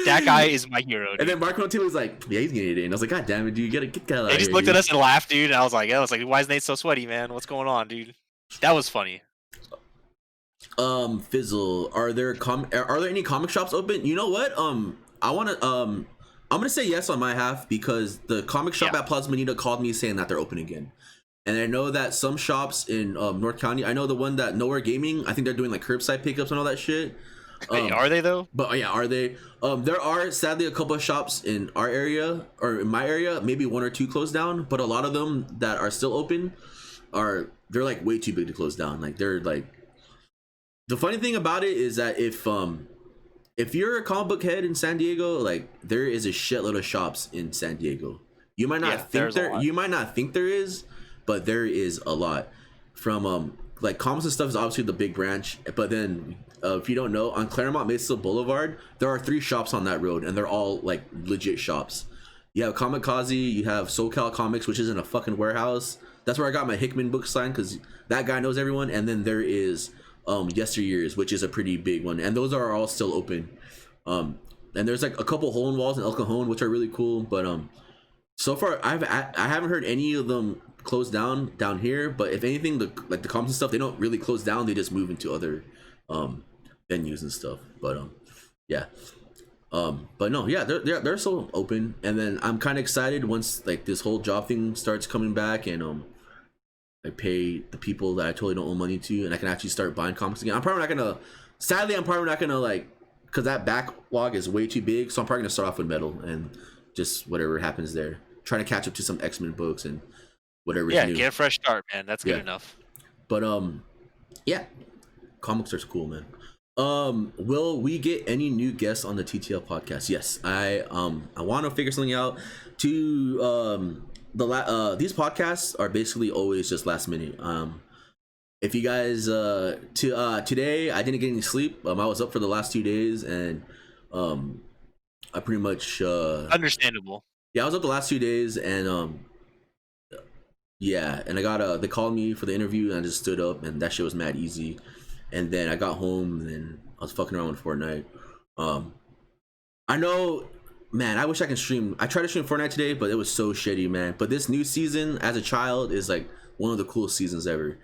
That guy is my hero, dude. And then Mark Montiel was like, yeah, he's gonna eat it. And I was like, god damn it, dude, you gotta get that out. They just looked at us and laughed, dude. And I was like, why is Nate so sweaty, man? What's going on, dude? That was funny. Fizzle, are there any comic shops open? You know what? I'm gonna say yes on my half, because the comic shop at Plaza Bonita called me saying that they're open again. And I know that some shops in North County, I know the one that Nowhere Gaming, I think they're doing like curbside pickups and all that shit. Are they though? But yeah, are they? There are sadly a couple of shops in our area, or in my area, maybe one or two closed down, but a lot of them that are still open they're like way too big to close down. Like, they're like, the funny thing about it is that if you're a comic book head in San Diego, like, there is a shitload of shops in San Diego. You might not think there is, but there is a lot. From like comics and stuff is obviously the big branch, but then if you don't know, on Claremont Mesa Boulevard, there are 3 shops on that road, and they're all like legit shops. You have Kamikaze, you have SoCal Comics, which is in a fucking warehouse. That's where I got my Hickman book signed, because that guy knows everyone. And then there is Yesteryears, which is a pretty big one, and those are all still open. And there's like a couple hole in walls in El Cajon, which are really cool. But so far I haven't heard any of them close down here. But if anything, the comics and stuff, they don't really close down. They just move into other venues and stuff. But yeah. But no, yeah, they're still open. And then I'm kind of excited once like this whole job thing starts coming back, and I pay the people that I totally don't owe money to, and I can actually start buying comics again. I'm probably not gonna like, because that backlog is way too big, so I'm probably gonna start off with Metal and just whatever happens there. Trying to catch up to some X-Men books and whatever. Yeah, get a fresh start, man. That's good enough. But yeah, comics are cool, man. Will we get any new guests on the TTF podcast? Yes, I want to figure something out. These podcasts are basically always just last minute. If you guys today I didn't get any sleep. I was up for the last 2 days, and I pretty much understandable. Yeah, I was up the last 2 days, and and I got they called me for the interview, and I just stood up, and that shit was mad easy. And then I got home, and then I was fucking around with Fortnite. I know, man, I wish I could stream. I tried to stream Fortnite today, but it was so shitty, man. But this new season, as a child, is like one of the coolest seasons ever.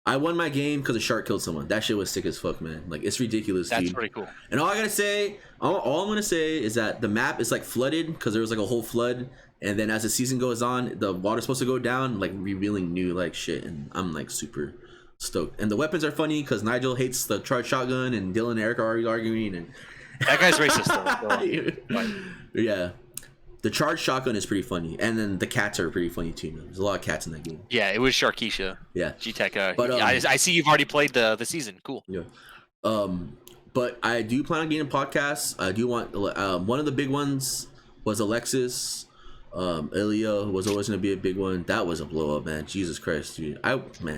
I won my game because a shark killed someone. That shit was sick as fuck, man. Like, it's ridiculous, dude. That's pretty cool. And all I'm gonna say is that the map is like flooded because there was like a whole flood. And then as the season goes on, the water's supposed to go down, like revealing new like shit. And I'm like super stoked. And the weapons are funny because Nigel hates the charged shotgun, and Dylan and Eric are already arguing, and that guy's racist though. Yeah, the charged shotgun is pretty funny, and then the cats are pretty funny too. There's a lot of cats in that game. Yeah, it was Sharkeisha. Yeah, G-Tech. But I see you've already played the season. Cool. Yeah. But I do plan on getting podcasts. I do want one of the big ones was Alexis. Ilya was always gonna be a big one. That was a blow up, man. Jesus Christ, dude.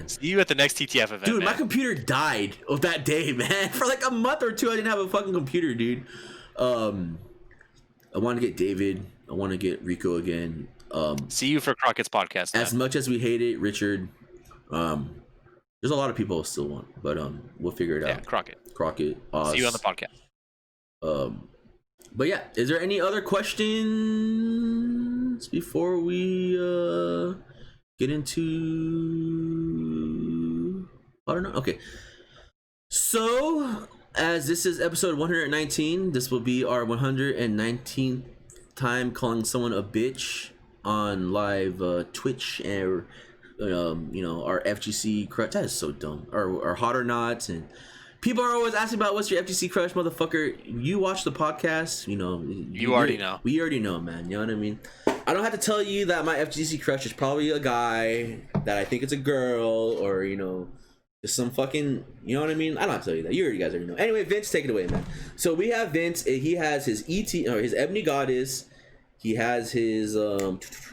See you at the next TTF event, dude. Man. My computer died of that day, man. For like a month or two, I didn't have a fucking computer, dude. I want to get David. I want to get Rico again. See you for Crockett's podcast. As much as we hate it, Richard. There's a lot of people I still want, but we'll figure it out. Yeah, Crockett. Oz. See you on the podcast. But yeah, is there any other questions before we get into. I don't know. Okay. So, as this is episode 119, this will be our 119th time calling someone a bitch on live Twitch or our FGC crush. That is so dumb. Or hot or not, and people are always asking about what's your FGC crush, motherfucker. You watch the podcast, you already know. We already know, man. You know what I mean? I don't have to tell you that my FGC crush is probably a guy, that I think it's a girl, or just some fucking, you know what I mean? I don't have to tell you that. You guys already know. Anyway, Vince, take it away, man. So we have Vince. He has his his Ebony Goddess. He has his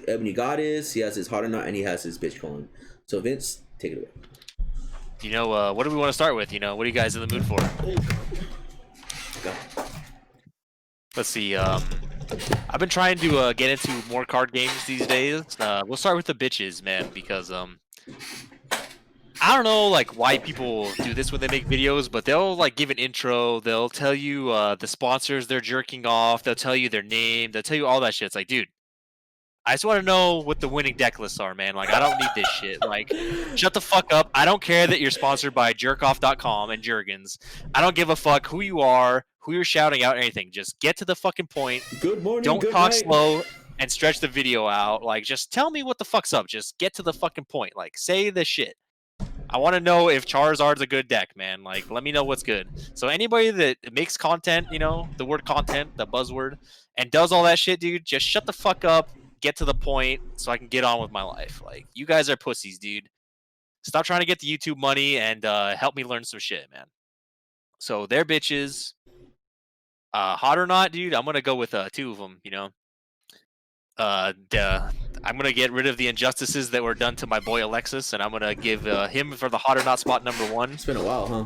Ebony Goddess. He has his Hot or Not, and he has his bitch calling. So Vince, take it away. What do we want to start with? What are you guys in the mood for? Go. Let's see. I've been trying to get into more card games these days. We'll start with the bitches, man, because I don't know why people do this when they make videos, but they'll give an intro. They'll tell you the sponsors they're jerking off. They'll tell you their name. They'll tell you all that shit. It's like, dude, I just want to know what the winning deck lists are, man. I don't need this shit. Shut the fuck up. I don't care that you're sponsored by jerkoff.com and Jergens. I don't give a fuck who you are, who you're shouting out, or anything. Just get to the fucking point. Good morning. Don't good talk night. slow and stretch the video out. Just tell me what the fuck's up. Just get to the fucking point. Say the shit. I want to know if Charizard's a good deck, man. Let me know what's good. So anybody that makes content, the word content, the buzzword, and does all that shit, dude, just shut the fuck up. Get to the point so I can get on with my life. You guys are pussies, dude. Stop trying to get the YouTube money and help me learn some shit, man. So they're bitches. Hot or not, dude, I'm gonna go with two of them. I'm gonna get rid of the injustices that were done to my boy Alexis, and I'm gonna give him for the hot or not spot number one. It's been a while, huh?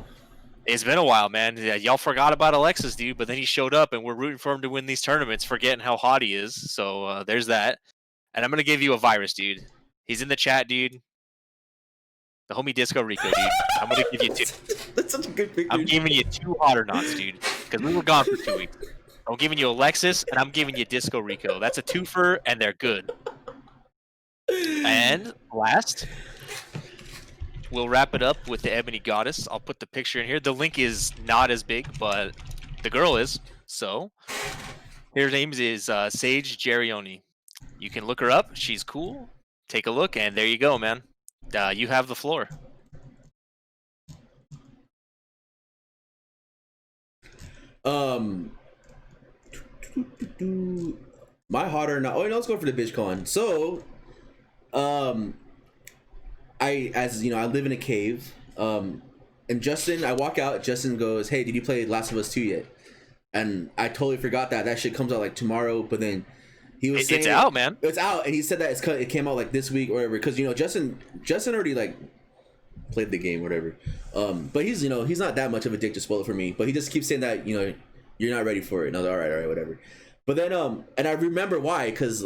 It's been a while, man. Yeah, y'all forgot about Alexis, dude, but then he showed up, and we're rooting for him to win these tournaments, forgetting how hot he is. So there's that. And I'm going to give you a virus, dude. He's in the chat, dude. The homie Disco Rico, dude. I'm going to give you two. That's such a good pick, I'm giving you two hot or nots, dude, because we were gone for 2 weeks. I'm giving you Alexis, and I'm giving you Disco Rico. That's a twofer, and they're good. And last, we'll wrap it up with the Ebony Goddess. I'll put the picture in here. The link is not as big, but the girl is. So, her name is Sage Gerioni. You can look her up. She's cool. Take a look, and there you go, man. You have the floor. My hot or not. Oh, no, let's go for the bitch con. So, I live in a cave. And Justin, I walk out. Justin goes, "Hey, did you play Last of Us 2 yet?" And I totally forgot that shit comes out tomorrow. But then he was saying it's out, man. It's out, and he said that it came out this week or whatever. Because Justin already played the game or whatever. But he's not that much of a dick to spoil it for me. But he just keeps saying that you're not ready for it. And I was like, all right, whatever. But then and I remember why, because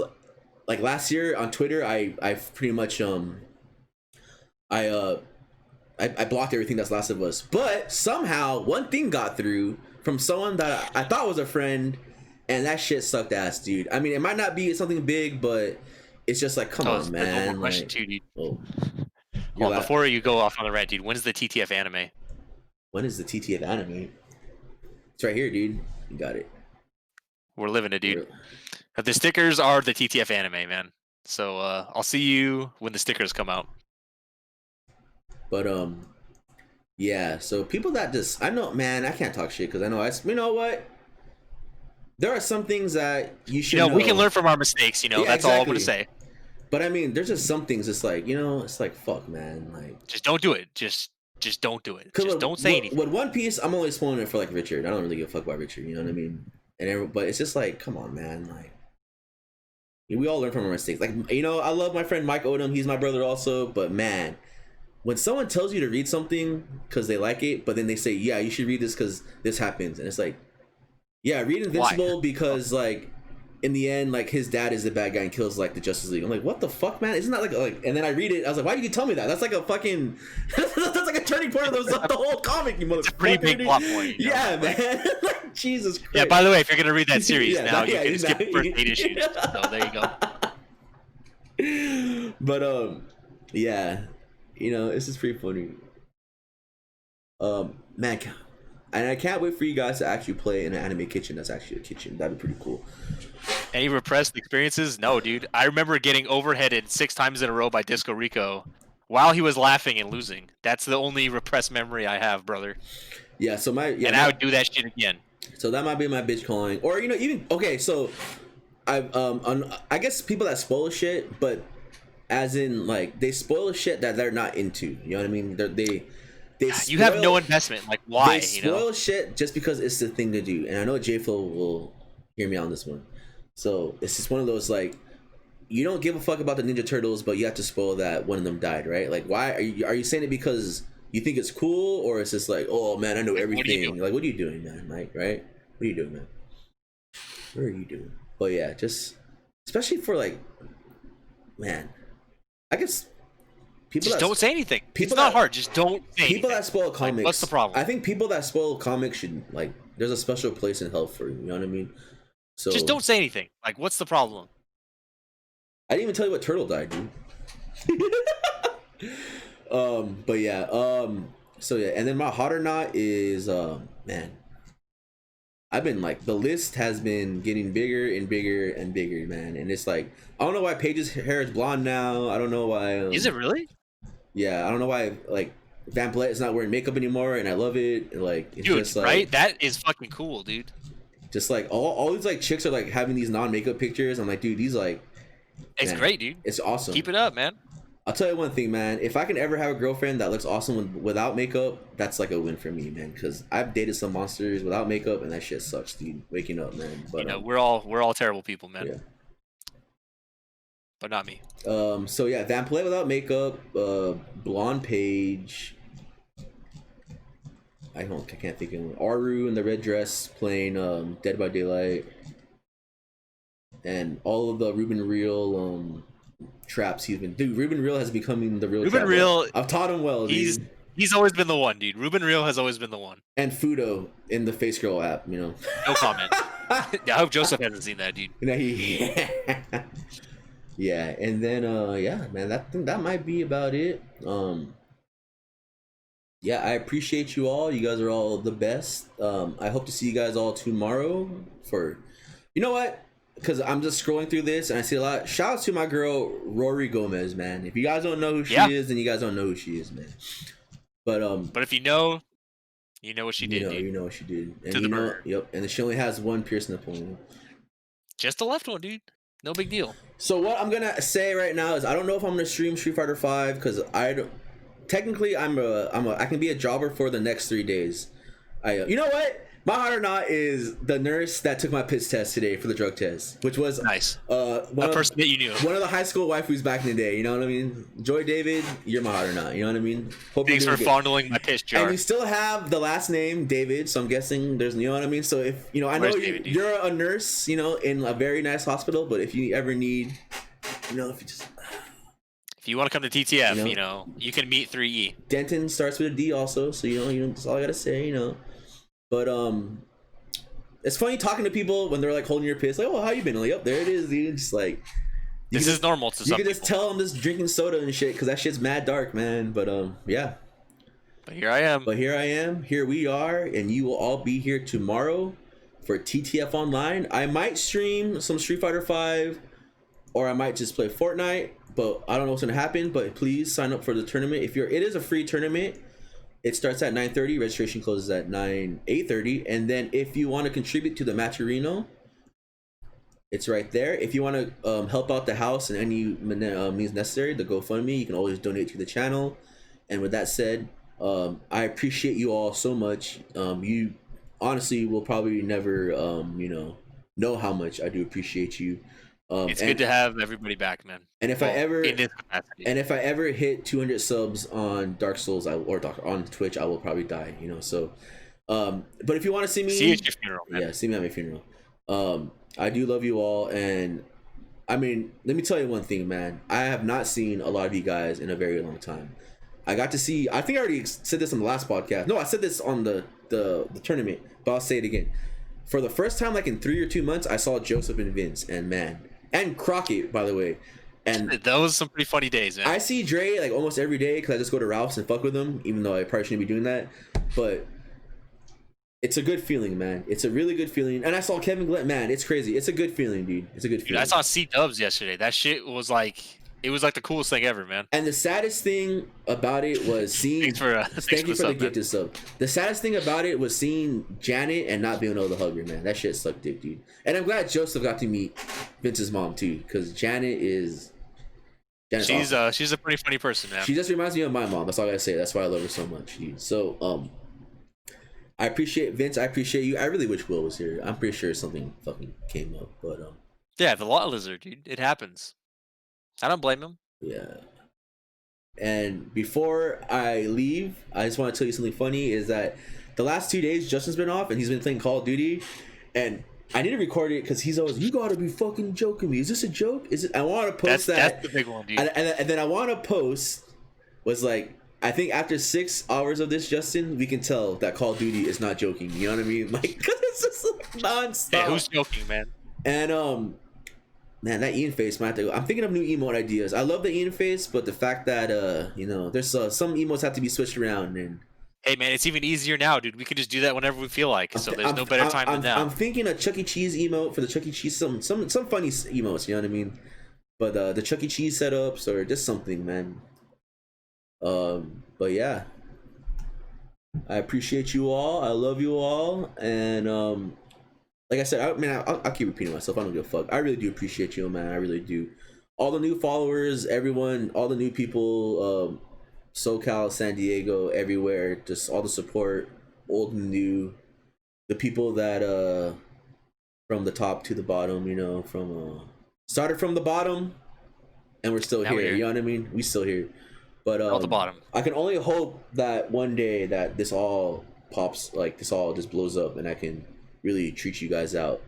last year on Twitter, I pretty much I blocked everything that's Last of Us. But somehow one thing got through from someone that I thought was a friend, and that shit sucked ass, dude. I mean, it might not be something big, but it's just come on, man. One more question too, dude. Well, before you go off on the rant, dude, when's the TTF anime? When is the TTF anime? It's right here, dude. You got it. We're living it, dude. The stickers are the TTF anime, man. So I'll see you when the stickers come out. But yeah. So people that I know, man. I can't talk shit because I know you know what. There are some things that you should know. We can learn from our mistakes. Yeah, that's exactly. All I'm gonna say. But I mean, there's just some things. It's fuck, man. Just don't do it. Just don't do it. Just don't say anything. With One Piece, I'm only spoiling it for Richard. I don't really give a fuck about Richard. You know what I mean? But it's just come on, man. We all learn from our mistakes. I love my friend Mike Odom. He's my brother also. But man, when someone tells you to read something because they like it, but then they say, yeah, you should read this because this happens, and it's yeah, read Invincible. Why? Because in the end, his dad is the bad guy and kills the Justice League. I'm what the fuck, man? Isn't that and then I read it, I was why did you tell me that? That's a fucking that's a turning point of the whole comic, you motherfucker. It's a pretty big plot point. Yeah, man. Jesus Christ. Yeah, by the way, if you're gonna read that series you can just skip the first 8 issues. So there you go. But Yeah, this is pretty funny. Man, and I can't wait for you guys to actually play in an anime kitchen. That's actually a kitchen. That'd be pretty cool. Any repressed experiences? No, dude. I remember getting overheaded 6 times in a row by Disco Rico while he was laughing and losing. That's the only repressed memory I have, brother. Yeah. So I would do that shit again. So that might be my bitch calling, or even okay. So I guess people that spoil shit, but as in like they spoil shit that they're not into. You know what I mean? They you have no investment. Like why? They spoil shit just because it's the thing to do. And I know J-Flo will hear me on this one. So it's just one of those like, you don't give a fuck about the Ninja Turtles, but you have to spoil that one of them died, right? Like, why are you saying it because you think it's cool, or it's just like, oh man, I know everything. Like, what are you doing, man? Like, right? What are you doing, man? What are you doing? But yeah, just especially for like, man, I guess. Just don't say anything. It's not hard. Just don't say anything. People that spoil comics. Like, what's the problem? I think people that spoil comics should, like, there's a special place in hell for you. You know what I mean? So just don't say anything. Like, what's the problem? I didn't even tell you what turtle died, dude. But yeah. So yeah, and then my hot or not is man. I've been like, the list has been getting bigger and bigger and bigger, man. And it's like, I don't know why Paige's hair is blonde now. I don't know why. Is it really? Yeah, I don't know why, like, Van Vliet is not wearing makeup anymore, and I love it. And, like, it's dude, just like, right? That is fucking cool, dude. Just like all these like chicks are like having these non-makeup pictures. I'm like, dude, these like, it's great, dude. It's awesome. Keep it up, man. I'll tell you one thing, man. If I can ever have a girlfriend that looks awesome without makeup, that's like a win for me, man. Because I've dated some monsters without makeup, and that shit sucks, dude. Waking up, man. But we're all terrible people, man. Yeah. But not me. So yeah, Van Vliet without makeup, blonde Paige. I can't think of one. Aru in the red dress playing Dead by Daylight, and all of the Ruben Real traps he's been. Dude, Ruben Real has becoming the real. Ruben Real. I've taught him well. He's always been the one, dude. Ruben Real has always been the one. And Fudo in the Face Girl app, No comment. Yeah, I hope Joseph hasn't seen that, dude. Yeah, and then yeah, man, that might be about it. Yeah, I appreciate you all. You guys are all the best. I hope to see you guys all tomorrow for, you know what? Because I'm just scrolling through this and I see a lot. Shout out to my girl Rory Gomez, man. If you guys don't know who she is, then you guys don't know who she is, man. But if you know what she did. You know what she did. And yep. And she only has one pierced nipple. Just the left one, dude. No big deal. So what I'm gonna say right now is I don't know if I'm gonna stream Street Fighter 5 because technically I can be a jobber for the next 3 days. You know what? My hot or not is the nurse that took my piss test today for the drug test, which was nice. One person that you knew. One of the high school waifus back in the day. You know what I mean? Joy David, you're my hot or not. You know what I mean? Thanks for fondling my piss jar. And you still have the last name David, so I'm guessing there's, you know what I mean? So if I know you're a nurse, in a very nice hospital, but if you ever need, if you want to come to TTF, you can meet 3E. Denton starts with a D also, so that's all I gotta say, But it's funny talking to people when they're like holding your piss, like, oh, how you been? Like, oh, there it is, dude. Just like this is normal to some people. You can just tell them just drinking soda and shit because that shit's mad dark, man. But yeah. But here I am. Here we are, and you will all be here tomorrow for TTF Online. I might stream some Street Fighter 5, or I might just play Fortnite. But I don't know what's gonna happen. But please sign up for the tournament. It is a free tournament. It starts at 9:30. Registration closes at 8:30. And then if you want to contribute to the Maturino, it's right there. If you want to help out the house in any means necessary, the GoFundMe, you can always donate to the channel. And with that said, I appreciate you all so much. You honestly will probably never, know how much I do appreciate you. It's good to have everybody back, man. And if I ever hit 200 subs on Dark Souls on Twitch, I will probably die. So, but if you want to see me, see you at your funeral, man. Yeah, see me at my funeral. I do love you all, and I mean, let me tell you one thing, man. I have not seen a lot of you guys in a very long time. I got to see. I think I already said this on the last podcast. No, I said this on the tournament, but I'll say it again. For the first time, like in 3 or 2 months, I saw Joseph and Vince, and man. And Crockett, by the way. And that was some pretty funny days, man. I see Dre like almost every day because I just go to Ralph's and fuck with him, even though I probably shouldn't be doing that. But it's a good feeling, man. It's a really good feeling. And I saw Kevin Glenn. Man, it's crazy. It's a good feeling, dude. It's a good feeling. Dude, I saw C-Dubs yesterday. That shit was like, it was like the coolest thing ever, man. And the saddest thing about it was seeing. Thank you for the gift sub. The saddest thing about it was seeing Janet and not being able to hug her, man. That shit sucked dick, dude. And I'm glad Joseph got to meet Vince's mom too, because Janet is. She's a pretty funny person, man. She just reminds me of my mom. That's all I gotta say. That's why I love her so much. So I appreciate Vince. I appreciate you. I really wish Will was here. I'm pretty sure something fucking came up, but yeah, the lot lizard, dude. It happens. I don't blame him. Yeah. And before I leave, I just want to tell you something funny. Is that the last 2 days Justin's been off and he's been playing Call of Duty, and I need to record it because he's always, you gotta be fucking joking me. Is this a joke? Is it? I want to post that's the big one, dude. And then I want to post was like, I think after 6 hours of this, Justin, we can tell that Call of Duty is not joking. You know what I mean? Like, cause it's just like nonstop. Yeah, who's joking, man? And man, that Ian face might have to go. I'm thinking of new emote ideas. I love the Ian face, but the fact that you know, there's some emotes have to be switched around. And hey, man, it's even easier now, dude. We can just do that whenever we feel like. So there's no better time than now. I'm thinking a Chuck E. Cheese emote for the Chuck E. Cheese. Some funny emotes. You know what I mean? But the Chuck E. Cheese setups or just something, man. But yeah, I appreciate you all. I love you all, and like I said, I'll keep repeating myself. I don't give a fuck. I really do appreciate you, man. I really do. All the new followers, everyone, all the new people, SoCal, San Diego, everywhere. Just all the support, old and new. The people that from the top to the bottom, you know, from started from the bottom, and we're still here. You know what I mean? We still here. But at the bottom. I can only hope that one day that this all pops, like this all just blows up, and I can really treat you guys out.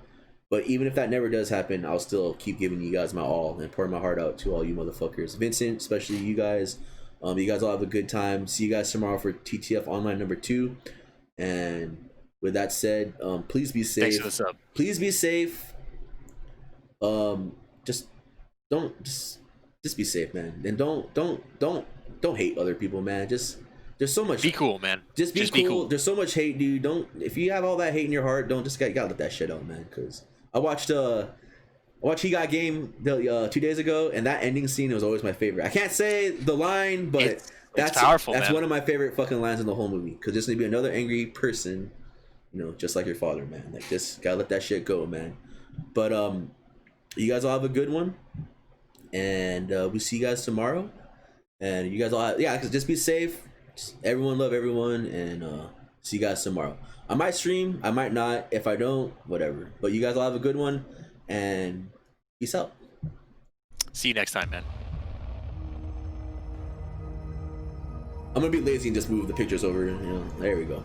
But even if that never does happen, I'll still keep giving you guys my all and pouring my heart out to all you motherfuckers. Vincent, especially you guys. You guys all have a good time. See you guys tomorrow for TTF Online number 2. And with that said, please be safe. Thanks for the sub. Please be safe. Just be safe, man. And don't hate other people, man. Just there's so much. Be cool, man. Just be cool. There's so much hate, dude. Don't, if you have all that hate in your heart, don't just gotta let that shit out, man. Cause I watched He Got Game 2 days ago, and that ending scene was always my favorite. I can't say the line, but that's powerful. That's man. One of my favorite fucking lines in the whole movie. Cause there's gonna be another angry person, you know, just like your father, man. Like, just gotta let that shit go, man. But you guys all have a good one, and we'll see you guys tomorrow. And you guys all just be safe. Just everyone love everyone, and see you guys tomorrow. I might stream, I might not. If I don't, whatever. But you guys all have a good one, and peace out. See you next time, man. I'm gonna be lazy and just move the pictures over. You know, there we go.